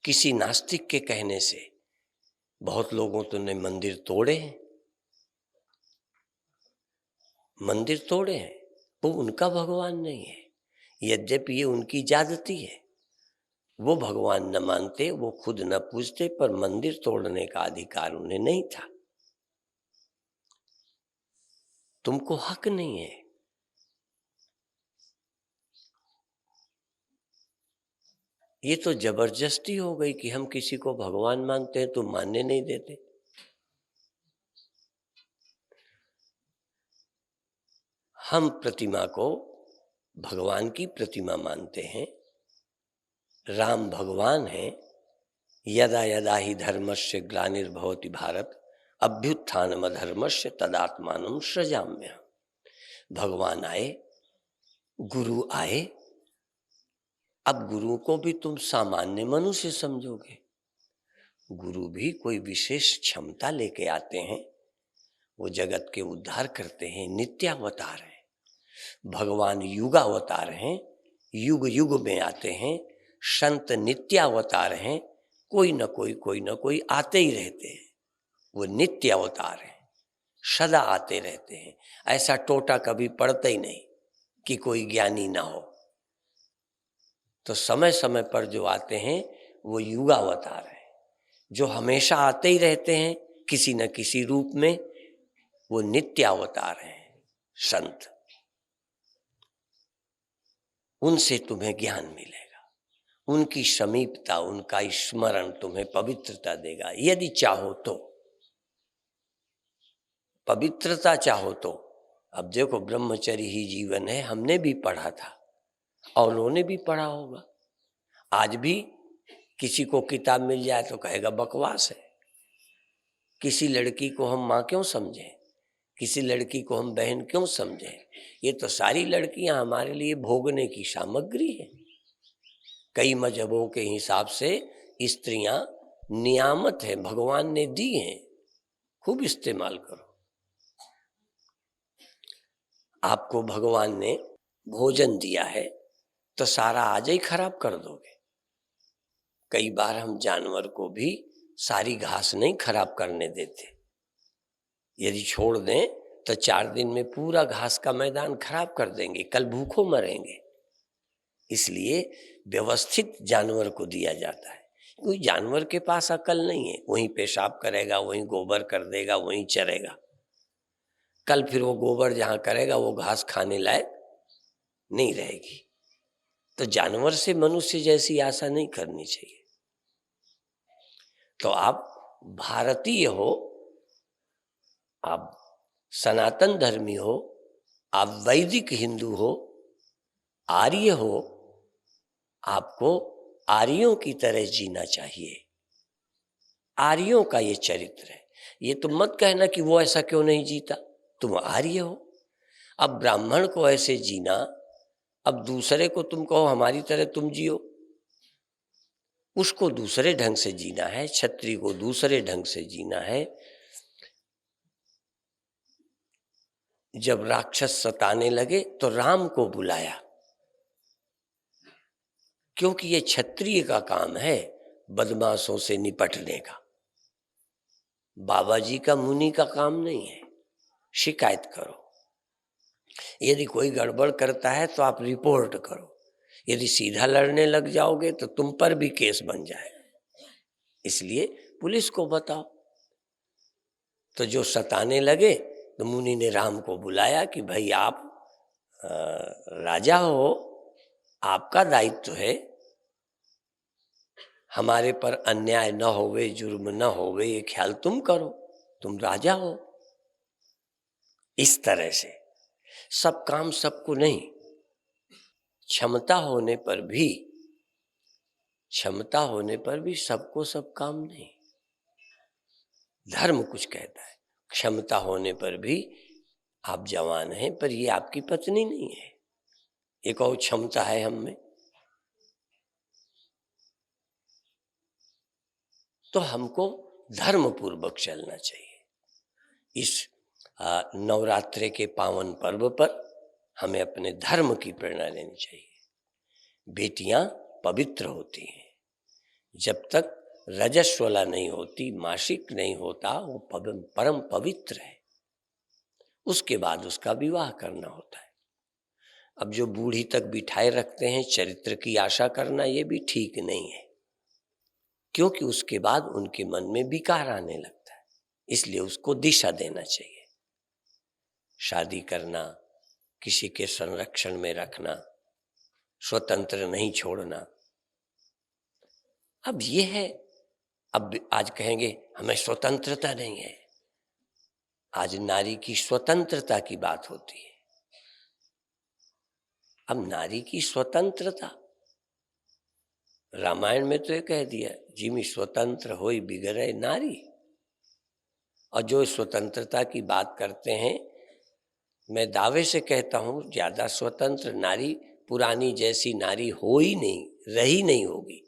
किसी नास्तिक के कहने से बहुत लोगों तो ने मंदिर तोड़े हैं, मंदिर तोड़े हैं। वो उनका भगवान नहीं है, यद्यपि ये उनकी ज्यादती है। वो भगवान न मानते, वो खुद न पूजते, पर मंदिर तोड़ने का अधिकार उन्हें नहीं था। तुमको हक नहीं है। ये तो जबरदस्ती हो गई कि हम किसी को भगवान मानते हैं, तुम मानने नहीं देते। हम प्रतिमा को भगवान की प्रतिमा मानते हैं। राम भगवान है। यदा यदा ही धर्मस्य ग्लानिर्भवति भारत अभ्युत्थानम अधर्मस्य तदात्मानं सृजाम्यहम्। भगवान आए, गुरु आए। अब गुरु को भी तुम सामान्य मनुष्य समझोगे। गुरु भी कोई विशेष क्षमता लेके आते हैं, वो जगत के उद्धार करते हैं, नित्यावतार हैं। भगवान युगावतार हैं, युग युग में आते हैं। संत नित्यावतार हैं, कोई न कोई आते ही रहते हैं। वो नित्य अवतार हैं, सदा आते रहते हैं। ऐसा टोटा कभी पड़ता ही नहीं कि कोई ज्ञानी ना हो। तो समय समय पर जो आते हैं वो युगावतार हैं, जो हमेशा आते ही रहते हैं किसी न किसी रूप में, वो नित्य अवतार हैं, संत। उनसे तुम्हें ज्ञान मिलेगा, उनकी समीपता, उनका स्मरण तुम्हें पवित्रता देगा, यदि चाहो तो। पवित्रता चाहो तो। अब देखो, ब्रह्मचर्य ही जीवन है, हमने भी पढ़ा था और उन्होंने भी पढ़ा होगा। आज भी किसी को किताब मिल जाए तो कहेगा बकवास है। किसी लड़की को हम माँ क्यों समझें, किसी लड़की को हम बहन क्यों समझें? ये तो सारी लड़कियां हमारे लिए भोगने की सामग्री है। कई मजहबों के हिसाब से स्त्रियां नियामत है, भगवान ने दी हैं, खूब इस्तेमाल करो। आपको भगवान ने भोजन दिया है तो सारा आज ही खराब कर दोगे। कई बार हम जानवर को भी सारी घास नहीं खराब करने देते। यदि छोड़ दें तो 4 दिन में पूरा घास का मैदान खराब कर देंगे, कल भूखों मरेंगे। इसलिए व्यवस्थित जानवर को दिया जाता है। कोई जानवर के पास अकल नहीं है, वहीं पेशाब करेगा, वहीं गोबर कर देगा, वहीं चरेगा। कल फिर वो गोबर जहाँ करेगा वो घास खाने लायक नहीं रहेगी। तो जानवर से मनुष्य जैसी आशा नहीं करनी चाहिए। तो आप भारतीय हो, आप सनातन धर्मी हो, आप वैदिक हिंदू हो, आर्य हो, आपको आर्यों की तरह जीना चाहिए। आर्यों का ये चरित्र है। ये तो मत कहना कि वो ऐसा क्यों नहीं जीता, तुम आर्य हो। अब ब्राह्मण को ऐसे जीना, अब दूसरे को तुम कहो हमारी तरह तुम जियो, उसको दूसरे ढंग से जीना है, क्षत्रिय को दूसरे ढंग से जीना है। जब राक्षस सताने लगे तो राम को बुलाया, क्योंकि ये क्षत्रिय का काम है बदमाशों से निपटने का। बाबा जी का, मुनि का काम नहीं है। शिकायत करो, यदि कोई गड़बड़ करता है तो आप रिपोर्ट करो। यदि सीधा लड़ने लग जाओगे तो तुम पर भी केस बन जाए। इसलिए पुलिस को बताओ। तो जो सताने लगे तो मुनि ने राम को बुलाया कि भाई आप राजा हो, आपका दायित्व है, हमारे पर अन्याय न होवे, जुर्म न होवे, ये ख्याल तुम करो, तुम राजा हो। इस तरह से सब काम सबको नहीं, क्षमता होने पर भी सबको सब काम नहीं। धर्म कुछ कहता है, क्षमता होने पर भी आप जवान हैं पर ये आपकी पत्नी नहीं है, एक और क्षमता है हम में, तो हमको धर्म पूर्वक चलना चाहिए। इस नवरात्रि के पावन पर्व पर हमें अपने धर्म की प्रेरणा लेनी चाहिए। बेटियां पवित्र होती हैं, जब तक रजस्वला नहीं होती, मासिक नहीं होता, वो परम पवित्र है। उसके बाद उसका विवाह करना होता है। अब जो बूढ़ी तक बिठाए रखते हैं, चरित्र की आशा करना ये भी ठीक नहीं है, क्योंकि उसके बाद उनके मन में विकार आने लगता है। इसलिए उसको दिशा देना चाहिए। शादी करना, किसी के संरक्षण में रखना, स्वतंत्र नहीं छोड़ना। अब ये है, अब आज कहेंगे हमें स्वतंत्रता नहीं है। आज नारी की स्वतंत्रता की बात होती है। अब नारी की स्वतंत्रता, रामायण में तो ये कह दिया, जिमी स्वतंत्र होई बिगड़े नारी। और जो स्वतंत्रता की बात करते हैं, मैं दावे से कहता हूं ज्यादा स्वतंत्र नारी पुरानी जैसी नारी हो ही नहीं, रही नहीं होगी।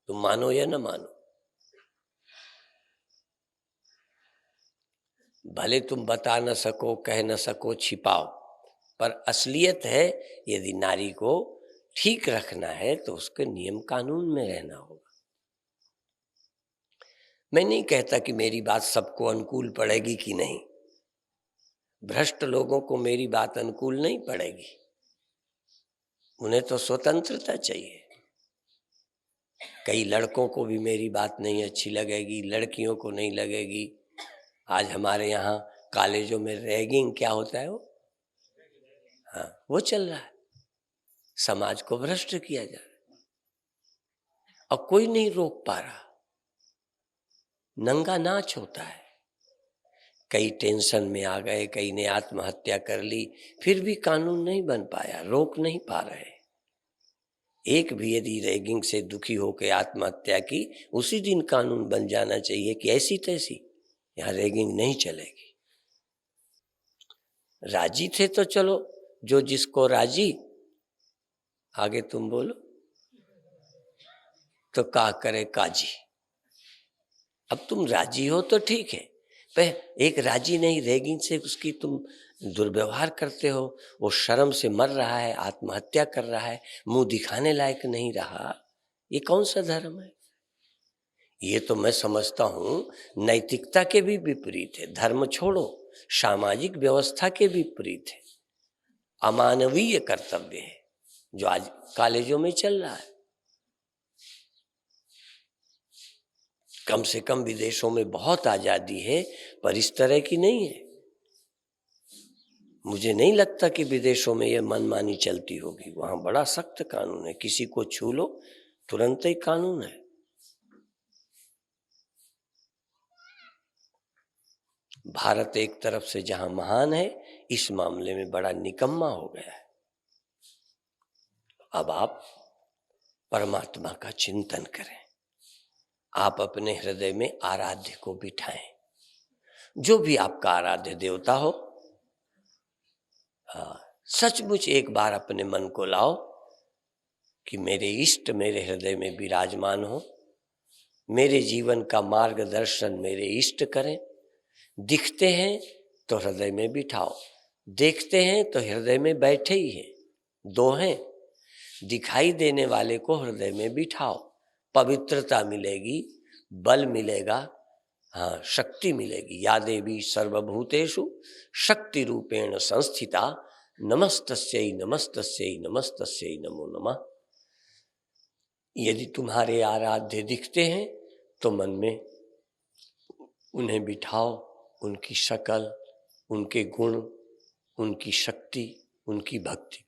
तुम मानो या न मानो, भले तुम बता न सको, कह न सको, छिपाओ, पर असलियत है यदि नारी को ठीक रखना है तो उसके नियम कानून में रहना होगा। मैं नहीं कहता कि मेरी बात सबको अनुकूल पड़ेगी कि नहीं, भ्रष्ट लोगों को मेरी बात अनुकूल नहीं पड़ेगी, उन्हें तो स्वतंत्रता चाहिए। कई लड़कों को भी मेरी बात नहीं अच्छी लगेगी, लड़कियों को नहीं लगेगी। आज हमारे यहाँ कॉलेजों में रैगिंग क्या होता है, वो चल रहा है, समाज को भ्रष्ट किया जा रहा है और कोई नहीं रोक पा रहा, नंगा नाच होता है। कई टेंशन में आ गए, कई ने आत्महत्या कर ली, फिर भी कानून नहीं बन पाया, रोक नहीं पा रहे। एक भी यदि रैगिंग से दुखी होकर आत्महत्या की, उसी दिन कानून बन जाना चाहिए कि ऐसी तैसी यहाँ रैगिंग नहीं चलेगी। राजी थे तो चलो, जो जिसको राजी, आगे तुम बोलो, तो का करे काजी। अब तुम राजी हो तो ठीक है, पर एक राजी नहीं, रैगिंग से उसकी तुम दुर्व्यवहार करते हो, वो शर्म से मर रहा है, आत्महत्या कर रहा है, मुंह दिखाने लायक नहीं रहा, ये कौन सा धर्म है? ये तो मैं समझता हूं नैतिकता के भी विपरीत है। धर्म छोड़ो, सामाजिक व्यवस्था के विपरीत है, अमानवीय कर्तव्य है जो आज कॉलेजों में चल रहा है। कम से कम विदेशों में बहुत आजादी है, पर इस तरह की नहीं है। मुझे नहीं लगता कि विदेशों में यह मनमानी चलती होगी। वहां बड़ा सख्त कानून है, किसी को छू लो तुरंत ही कानून है। भारत एक तरफ से जहां महान है, इस मामले में बड़ा निकम्मा हो गया है। अब आप परमात्मा का चिंतन करें, आप अपने हृदय में आराध्य को बिठाएं, जो भी आपका आराध्य देवता हो। सचमुच एक बार अपने मन को लाओ कि मेरे इष्ट मेरे हृदय में विराजमान हो, मेरे जीवन का मार्गदर्शन मेरे इष्ट करें। दिखते हैं तो हृदय में बिठाओ, देखते हैं तो हृदय में बैठे ही हैं, दो हैं। दिखाई देने वाले को हृदय में बिठाओ, पवित्रता मिलेगी, बल मिलेगा, हाँ शक्ति मिलेगी। या देवी सर्वभूतेषु शक्ति रूपेण संस्थिता नमस्तस्यै नमस्तस्यै नमस्तस्यै नमो नमः। यदि तुम्हारे आराध्य दिखते हैं तो मन में उन्हें बिठाओ, उनकी शक्ल, उनके गुण, उनकी शक्ति, उनकी भक्ति।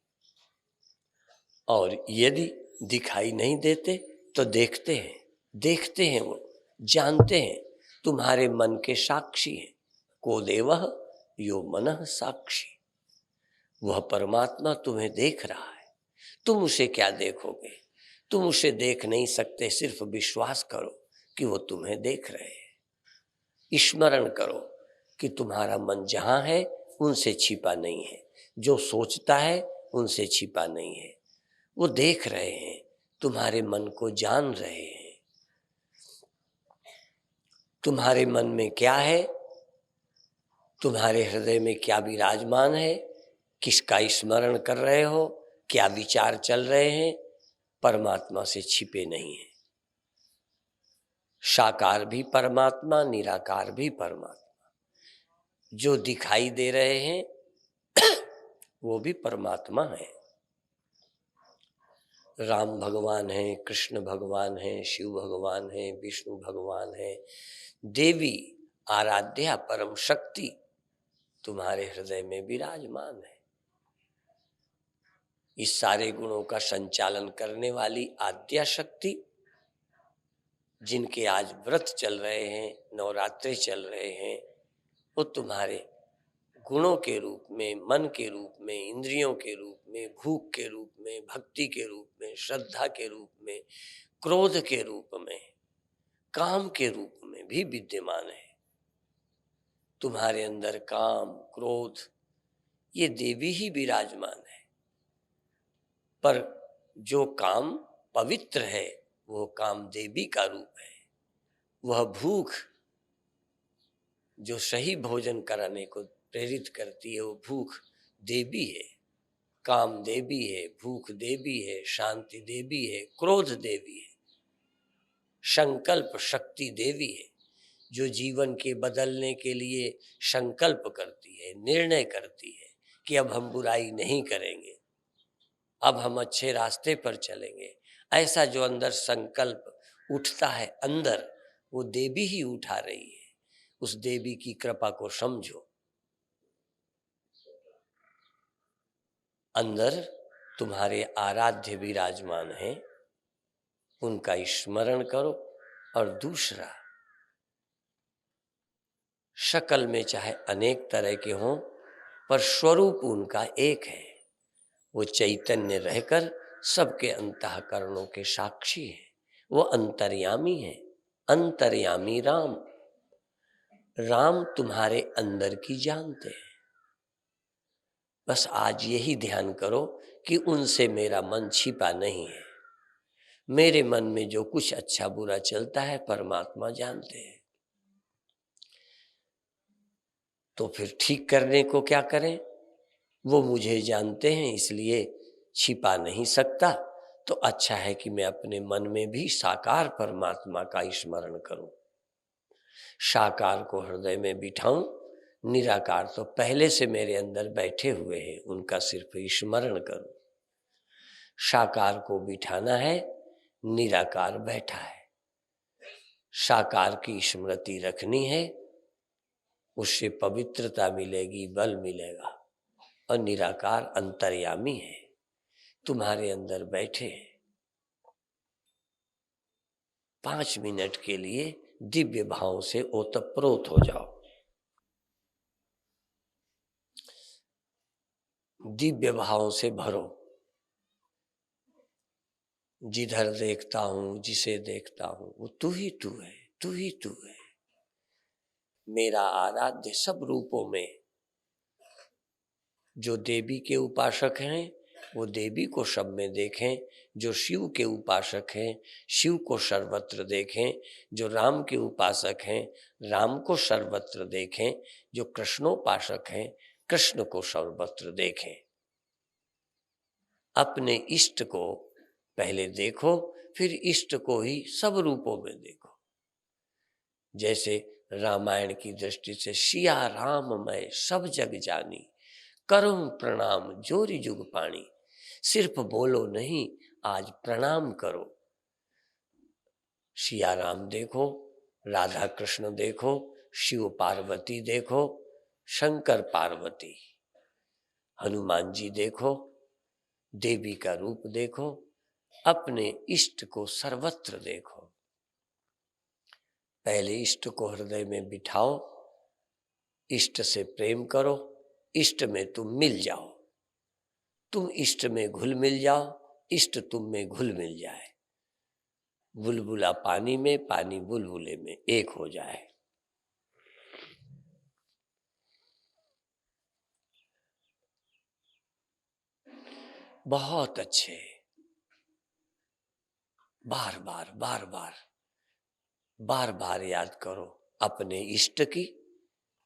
और यदि दिखाई नहीं देते तो देखते हैं, वो जानते हैं, तुम्हारे मन के साक्षी हैं। को देवः यो मनः साक्षी। वह परमात्मा तुम्हें देख रहा है, तुम उसे क्या देखोगे? तुम उसे देख नहीं सकते, सिर्फ विश्वास करो कि वो तुम्हें देख रहे हैं। स्मरण करो कि तुम्हारा मन जहाँ है उनसे छिपा नहीं है, जो सोचता है उनसे छिपा नहीं है। वो देख रहे हैं, तुम्हारे मन को जान रहे हैं। तुम्हारे मन में क्या है, तुम्हारे हृदय में क्या विराजमान है, किसका स्मरण कर रहे हो, क्या विचार चल रहे हैं, परमात्मा से छिपे नहीं है। साकार भी परमात्मा, निराकार भी परमात्मा। जो दिखाई दे रहे हैं वो भी परमात्मा है। राम भगवान है, कृष्ण भगवान है, शिव भगवान है, विष्णु भगवान है, देवी आराध्या परम शक्ति तुम्हारे हृदय में विराजमान है। इस सारे गुणों का संचालन करने वाली आद्या शक्ति, जिनके आज व्रत चल रहे हैं, नवरात्रे चल रहे हैं, वो तुम्हारे गुणों के रूप में, मन के रूप में, इंद्रियों के रूप में, भूख के रूप में, भक्ति के रूप में, श्रद्धा के रूप में, क्रोध के रूप में, काम के रूप में भी विद्यमान है। तुम्हारे अंदर काम, क्रोध, ये देवी ही विराजमान है। पर जो काम पवित्र है वो काम देवी का रूप है। वह भूख जो सही भोजन कराने को प्रेरित करती है, वो भूख देवी है। काम देवी है, भूख देवी है, शांति देवी है, क्रोध देवी है, संकल्प शक्ति देवी है। जो जीवन के बदलने के लिए संकल्प करती है, निर्णय करती है कि अब हम बुराई नहीं करेंगे, अब हम अच्छे रास्ते पर चलेंगे, ऐसा जो अंदर संकल्प उठता है अंदर, वो देवी ही उठा रही है। उस देवी की कृपा को समझो। अंदर तुम्हारे आराध्य विराजमान हैं, उनका स्मरण करो। और दूसरा, शक्ल में चाहे अनेक तरह के हों, पर स्वरूप उनका एक है। वो चैतन्य रहकर सबके अंतःकरणों के साक्षी है। वो अंतर्यामी है, अंतर्यामी राम। राम तुम्हारे अंदर की जानते हैं। बस आज यही ध्यान करो कि उनसे मेरा मन छिपा नहीं है। मेरे मन में जो कुछ अच्छा बुरा चलता है परमात्मा जानते हैं। तो फिर ठीक करने को क्या करें? वो मुझे जानते हैं, इसलिए छिपा नहीं सकता। तो अच्छा है कि मैं अपने मन में भी साकार परमात्मा का स्मरण करूं। साकार को हृदय में बिठाऊं, निराकार तो पहले से मेरे अंदर बैठे हुए हैं, उनका सिर्फ स्मरण करूं। साकार को बिठाना है, निराकार बैठा है। साकार की स्मृति रखनी है, उससे पवित्रता मिलेगी, बल मिलेगा। और निराकार अंतर्यामी है, तुम्हारे अंदर बैठे हैं। 5 मिनट के लिए दिव्य भाव से ओतप्रोत हो जाओ। दिव्य भाव से भरो। जिधर देखता हूं, जिसे देखता हूं, वो तू ही तू है, तू ही तू है। मेरा आराध्य सब रूपों में। जो देवी के उपासक हैं वो देवी को सब में देखें, जो शिव के उपासक हैं शिव को सर्वत्र देखें, जो राम के उपासक हैं राम को सर्वत्र देखें, जो कृष्णोपासक हैं कृष्ण को सर्वत्र देखें। अपने इष्ट को पहले देखो, फिर इष्ट को ही सब रूपों में देखो। जैसे रामायण की दृष्टि से सिया राम मैं सब जग जानी, करूं प्रणाम जोरी जुग पाणी। सिर्फ बोलो नहीं, आज प्रणाम करो। सिया राम देखो, राधा कृष्ण देखो, शिव पार्वती देखो, शंकर पार्वती, हनुमान जी देखो, देवी का रूप देखो, अपने इष्ट को सर्वत्र देखो। पहले इष्ट को हृदय में बिठाओ, इष्ट से प्रेम करो, इष्ट में तुम मिल जाओ, तुम इष्ट में घुल मिल जाओ, इष्ट तुम में घुल मिल जाए। बुलबुला पानी में, पानी बुलबुले में एक हो जाए। बहुत अच्छे। बार बार बार बार बार बार याद करो अपने इष्ट की।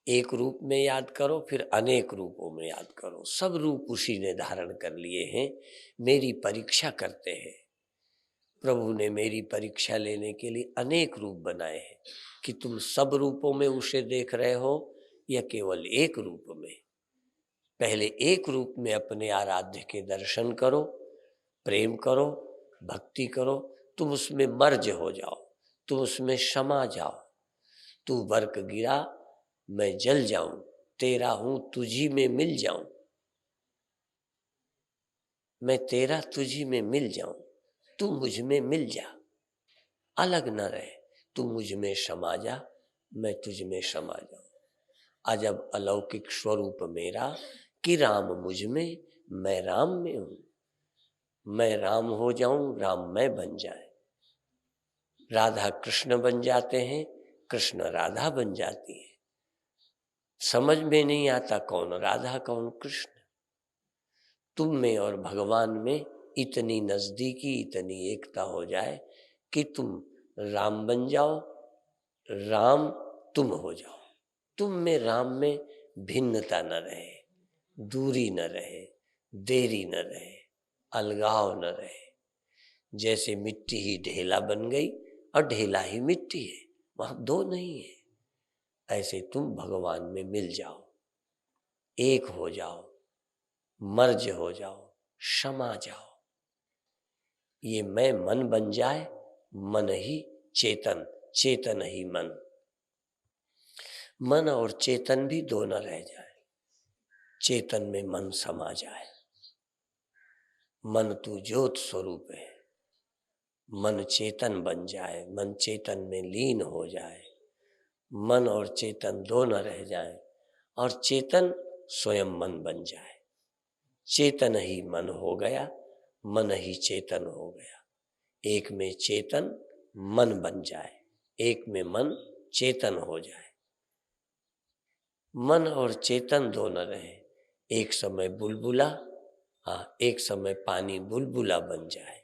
एक रूप में याद करो, फिर अनेक रूपों में याद करो। सब रूप उसी ने धारण कर लिए हैं। मेरी परीक्षा करते हैं। प्रभु ने मेरी परीक्षा लेने के लिए अनेक रूप बनाए हैं कि तुम सब रूपों में उसे देख रहे हो या केवल एक रूप में। पहले एक रूप में अपने आराध्य के दर्शन करो, प्रेम करो, भक्ति करो। तुम उसमें मर्ज हो जाओ, तुम उसमें समा जाओ। तू बर्क गिरा मैं जल जाऊं, तेरा हूं तुझी में मिल जाऊं। मैं तेरा तुझी में मिल जाऊं, तू मुझ में मिल जा, अलग न रहे। तू मुझ में समा जा, मैं तुझ में समा जाऊं। अजब अलौकिक स्वरूप मेरा कि राम मुझ में, मैं राम में हूं। मैं राम हो जाऊं, राम मैं बन जाए। राधा कृष्ण बन जाते हैं, कृष्ण राधा बन जाती है। समझ में नहीं आता कौन राधा कौन कृष्ण। तुम में और भगवान में इतनी नजदीकी, इतनी एकता हो जाए कि तुम राम बन जाओ, राम तुम हो जाओ। तुम में राम में भिन्नता न रहे, दूरी न रहे, देरी न रहे, अलगाव न रहे। जैसे मिट्टी ही ढेला बन गई और ढेला ही मिट्टी है, वहां दो नहीं है। ऐसे तुम भगवान में मिल जाओ, एक हो जाओ, मर्ज हो जाओ, समा जाओ। ये मैं मन बन जाए, मन ही चेतन, चेतन ही मन। मन और चेतन भी दो न रह जाए, चेतन में मन समा जाए। मन तू ज्योत स्वरूप है। मन चेतन बन जाए, मन चेतन में लीन हो जाए। मन और चेतन दो न रह जाए और चेतन स्वयं मन बन जाए। चेतन ही मन हो गया, मन ही चेतन हो गया। एक में चेतन मन बन जाए, एक में मन चेतन हो जाए। मन और चेतन दो न रहे। एक समय बुलबुला, एक समय पानी बुलबुला बन जाए,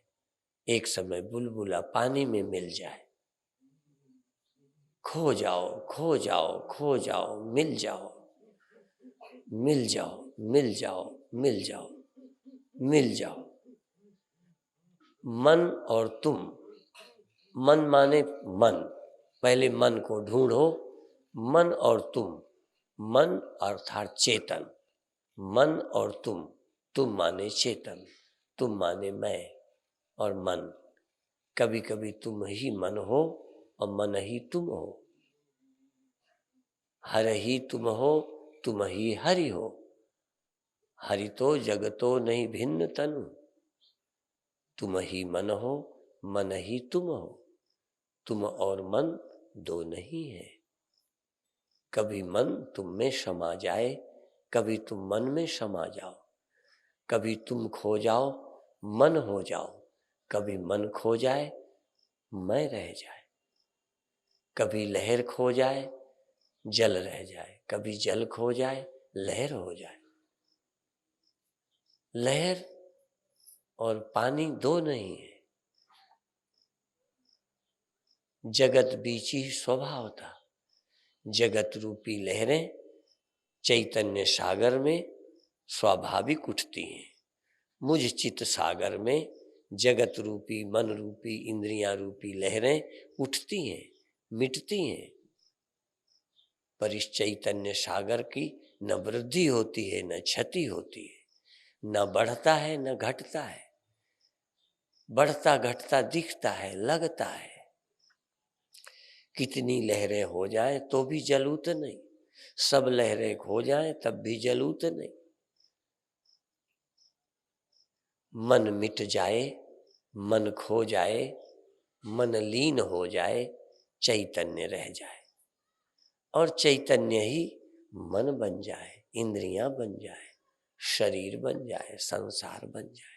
एक समय बुलबुला पानी में मिल जाए। खो जाओ, खो जाओ, खो जाओ, मिल जाओ, मिल जाओ, मिल जाओ, मिल जाओ, मिल जाओ। मन और तुम, मन माने मन, पहले मन को ढूंढो। मन और तुम, मन अर्थात चेतन, मन और तुम माने चेतन, तुम माने मैं और मन। कभी कभी तुम ही मन हो और मन ही तुम हो। हर ही तुम हो, तुम ही हरि हो। हरि तो जगतो नहीं भिन्न तनु। तुम ही मन हो, मन ही तुम हो। तुम और मन दो नहीं है। कभी मन तुम में समा जाए, कभी तुम मन में समा जाओ। कभी तुम खो जाओ, मन हो जाओ। कभी मन खो जाए, मैं रह जाए। कभी लहर खो जाए, जल रह जाए। कभी जल खो जाए, लहर हो जाए। लहर और पानी दो नहीं है। जगत बीची स्वभाव था। जगत रूपी लहरें चैतन्य सागर में स्वाभाविक उठती हैं। मुझ चित सागर में जगत रूपी, मन रूपी, इंद्रियां रूपी लहरें उठती हैं, मिटती हैं। पर इस चैतन्य सागर की न वृद्धि होती है, न क्षति होती है, न बढ़ता है न घटता है। बढ़ता घटता दिखता है, लगता है कितनी लहरें हो जाएं तो भी जलूत नहीं, सब लहरें खो जाएं तब भी जलूत नहीं। मन मिट जाए, मन खो जाए, मन लीन हो जाए, चैतन्य रह जाए, और चैतन्य ही मन बन जाए, इंद्रियां बन जाए, शरीर बन जाए, संसार बन जाए।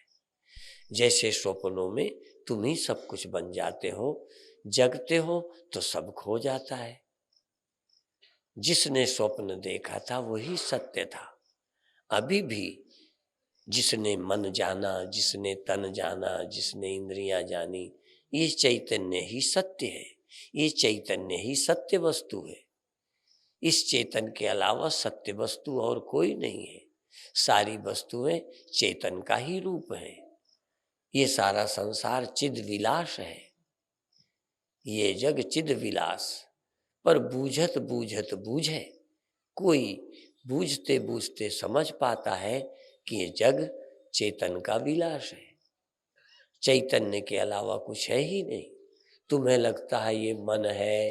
जैसे स्वप्नों में तुम ही सब कुछ बन जाते हो, जगते हो तो सब खो जाता है। जिसने स्वप्न देखा था वही सत्य था। अभी भी जिसने मन जाना, जिसने तन जाना, जिसने इंद्रियां जानी, ये चैतन्य ही सत्य है, ये चैतन्य ही सत्य वस्तु है। इस चेतन के अलावा सत्य वस्तु और कोई नहीं है। सारी वस्तुएं चेतन का ही रूप है। ये सारा संसार चिद विलास है, ये जग चिद विलास। पर बूझत बूझत बूझे, कोई बूझते बूझते समझ पाता है कि ये जग चेतन का विलास है। चैतन्य के अलावा कुछ है ही नहीं। तुम्हें लगता है ये मन है,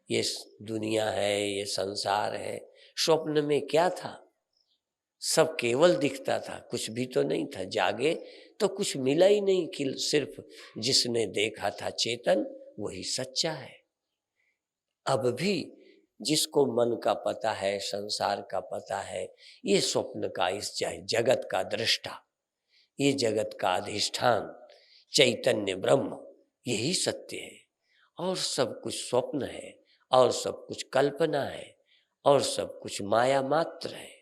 ये दुनिया है, ये संसार है। स्वप्न में क्या था? सब केवल दिखता था, कुछ भी तो नहीं था। जागे तो कुछ मिला ही नहीं कि सिर्फ जिसने देखा था चेतन वही सच्चा है। अब भी जिसको मन का पता है, संसार का पता है, ये स्वप्न का, इस जगत का दृष्टा, ये जगत का अधिष्ठान चैतन्य ब्रह्म, यही सत्य है। और सब कुछ स्वप्न है, और सब कुछ कल्पना है, और सब कुछ माया मात्र है।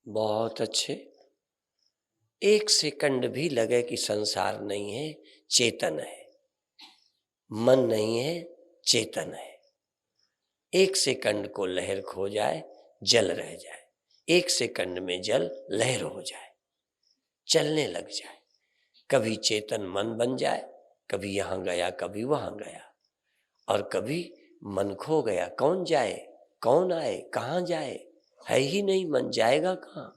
बहुत अच्छे। एक सेकंड भी लगे कि संसार नहीं है, चेतन है। मन नहीं है, चेतन है। एक सेकंड को लहर खो जाए, जल रह जाए। एक सेकंड में जल लहर हो जाए, चलने लग जाए। कभी चेतन मन बन जाए, कभी यहाँ गया, कभी वहां गया, और कभी मन खो गया। कौन जाए, कौन आए, कहाँ जाए, है ही नहीं। मन जाएगा कहाँ?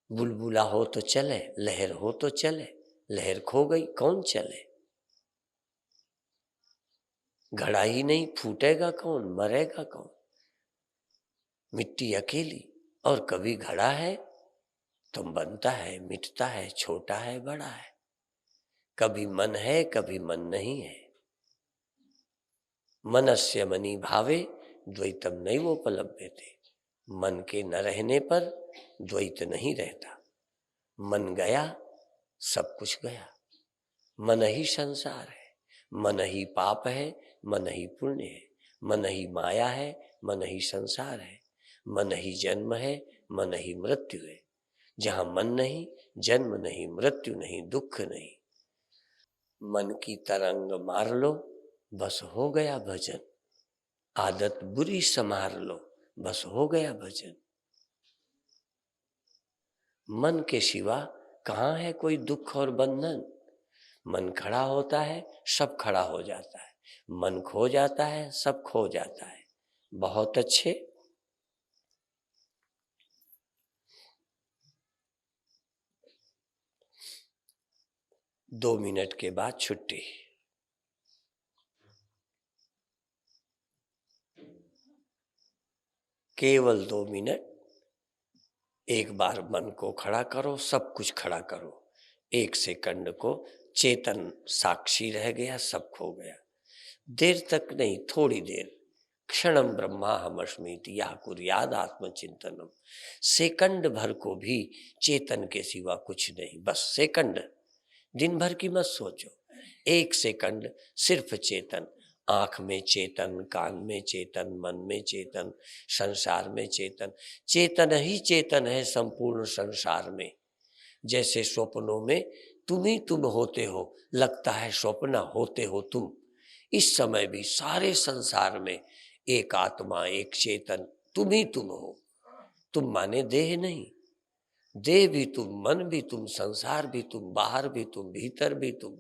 बुलबुला हो तो चले, लहर हो तो चले, लहर खो गई, कौन चले? घड़ा ही नहीं, फूटेगा कौन, मरेगा कौन? मिट्टी अकेली। और कभी घड़ा है तो बनता है, मिटता है, छोटा है, बड़ा है। कभी मन है, कभी मन नहीं है। मनस्य मनि भावे द्वैतम नैवोपलभ्यते। मन के न रहने पर द्वैत नहीं रहता। मन गया, सब कुछ गया। मन ही संसार है, मन ही पाप है, मन ही पुण्य है, मन ही माया है, मन ही संसार है, मन ही जन्म है, मन ही मृत्यु है। जहाँ मन नहीं, जन्म नहीं, मृत्यु नहीं, दुख नहीं। मन की तरंग मार लो, बस हो गया भजन। आदत बुरी संभार लो, बस हो गया भजन। मन के सिवा कहाँ है कोई दुख और बंधन? मन खड़ा होता है, सब खड़ा हो जाता है। मन खो जाता है, सब खो जाता है। बहुत अच्छे। दो मिनट के बाद छुट्टी। केवल 2 मिनट। एक बार मन को खड़ा करो, सब कुछ खड़ा करो। एक सेकंड को चेतन साक्षी रह गया, सब खो गया। देर तक नहीं, थोड़ी देर। क्षणम ब्रह्माहमस्मीति या कुर्याद आत्मचिंतनम। सेकंड भर को भी चेतन के सिवा कुछ नहीं। बस सेकंड, दिन भर की मत सोचो। एक सेकंड सिर्फ चेतन। आंख में चेतन, कान में चेतन, मन में चेतन, संसार में चेतन। चेतन ही चेतन है संपूर्ण संसार में। जैसे स्वप्नों में तुम ही तुम होते हो, लगता है स्वप्न, होते हो तुम। इस समय भी सारे संसार में एक आत्मा, एक चेतन, तुम ही तुम हो। तुम माने देह नहीं, देह भी तुम, मन भी तुम, संसार भी तुम, बाहर भी तुम, भीतर भी तुम।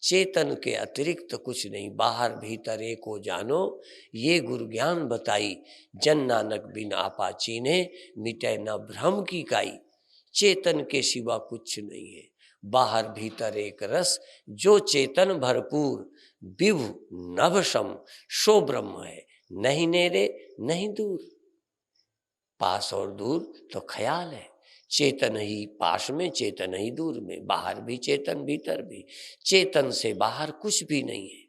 चेतन के अतिरिक्त कुछ नहीं। बाहर भीतर एक हो जानो, ये गुरु ज्ञान बताई। जन नानक बिन आपा चीन्हे, मिटे न भ्रम की काई। चेतन के सिवा कुछ नहीं है। बाहर भीतर एक रस, जो चेतन भरपूर, विभु नभ सम, सो ब्रह्म है, नहीं नेरे नहीं दूर। पास और दूर तो ख्याल है, चेतन ही पास में, चेतन ही दूर में, बाहर भी चेतन भीतर भी। चेतन से बाहर कुछ भी नहीं है,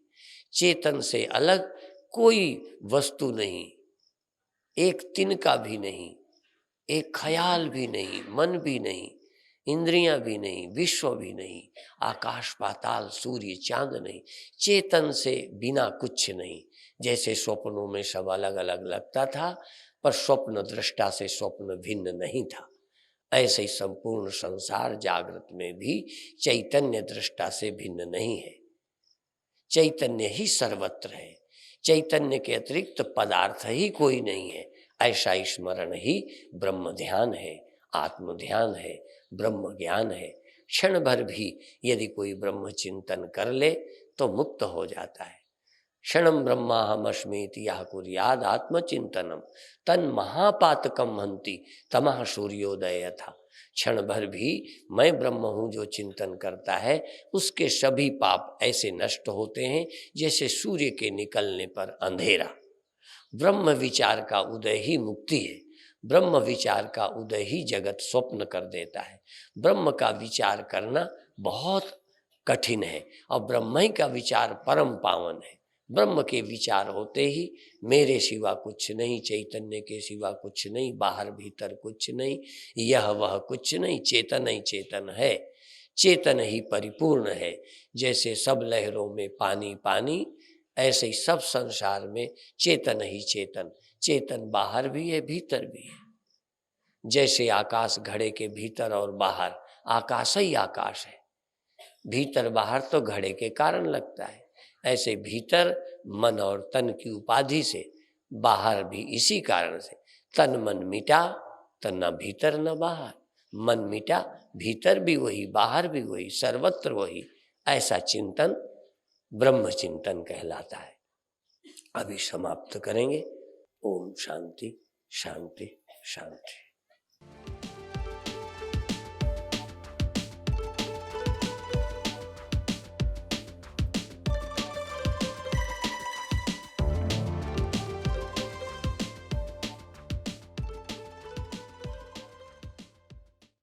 चेतन से अलग कोई वस्तु नहीं, एक तिनका भी नहीं, एक ख्याल भी नहीं, मन भी नहीं, इंद्रियां भी नहीं, विश्व भी नहीं, आकाश पाताल सूर्य चांद नहीं, चेतन से बिना कुछ नहीं। जैसे स्वप्नों में सब अलग अलग लगता था, पर स्वप्न दृष्टा से स्वप्न भिन्न नहीं था, ऐसे ही संपूर्ण संसार जागृत में भी चैतन्य दृष्टा से भिन्न नहीं है। चैतन्य ही सर्वत्र है, चैतन्य के अतिरिक्त पदार्थ ही कोई नहीं है। ऐसा स्मरण ही ब्रह्म ध्यान है, आत्म ध्यान है, ब्रह्म ज्ञान है। क्षण भर भी यदि कोई ब्रह्म चिंतन कर ले तो मुक्त हो जाता है। क्षणम ब्रह्माहमस्मीति यह कुर्याद आत्मचिंतनम तन महापातकम हंति तमः सूर्योदय था। क्षण भर भी मैं ब्रह्म हूँ जो चिंतन करता है, उसके सभी पाप ऐसे नष्ट होते हैं जैसे सूर्य के निकलने पर अंधेरा। ब्रह्म विचार का उदय ही मुक्ति है, ब्रह्म विचार का उदय ही जगत स्वप्न कर देता है। ब्रह्म का विचार करना बहुत कठिन है और ब्रह्म ही का विचार परम पावन है। ब्रह्म के विचार होते ही मेरे सिवा कुछ नहीं, चैतन्य के सिवा कुछ नहीं, बाहर भीतर कुछ नहीं, यह वह कुछ नहीं, चेतन ही चेतन है, चेतन ही परिपूर्ण है। जैसे सब लहरों में पानी पानी, ऐसे ही सब संसार में चेतन ही चेतन, चेतन बाहर भी है भीतर भी है। जैसे आकाश घड़े के भीतर और बाहर, आकाश ही आकाश है, भीतर बाहर तो घड़े के कारण लगता है, ऐसे भीतर मन और तन की उपाधि से, बाहर भी इसी कारण से। तन मन मिटा तो न भीतर न बाहर, मन मिटा भीतर भी वही बाहर भी वही, सर्वत्र वही। ऐसा चिंतन ब्रह्म चिंतन कहलाता है। अभी समाप्त करेंगे। ओम शांति शांति शांति।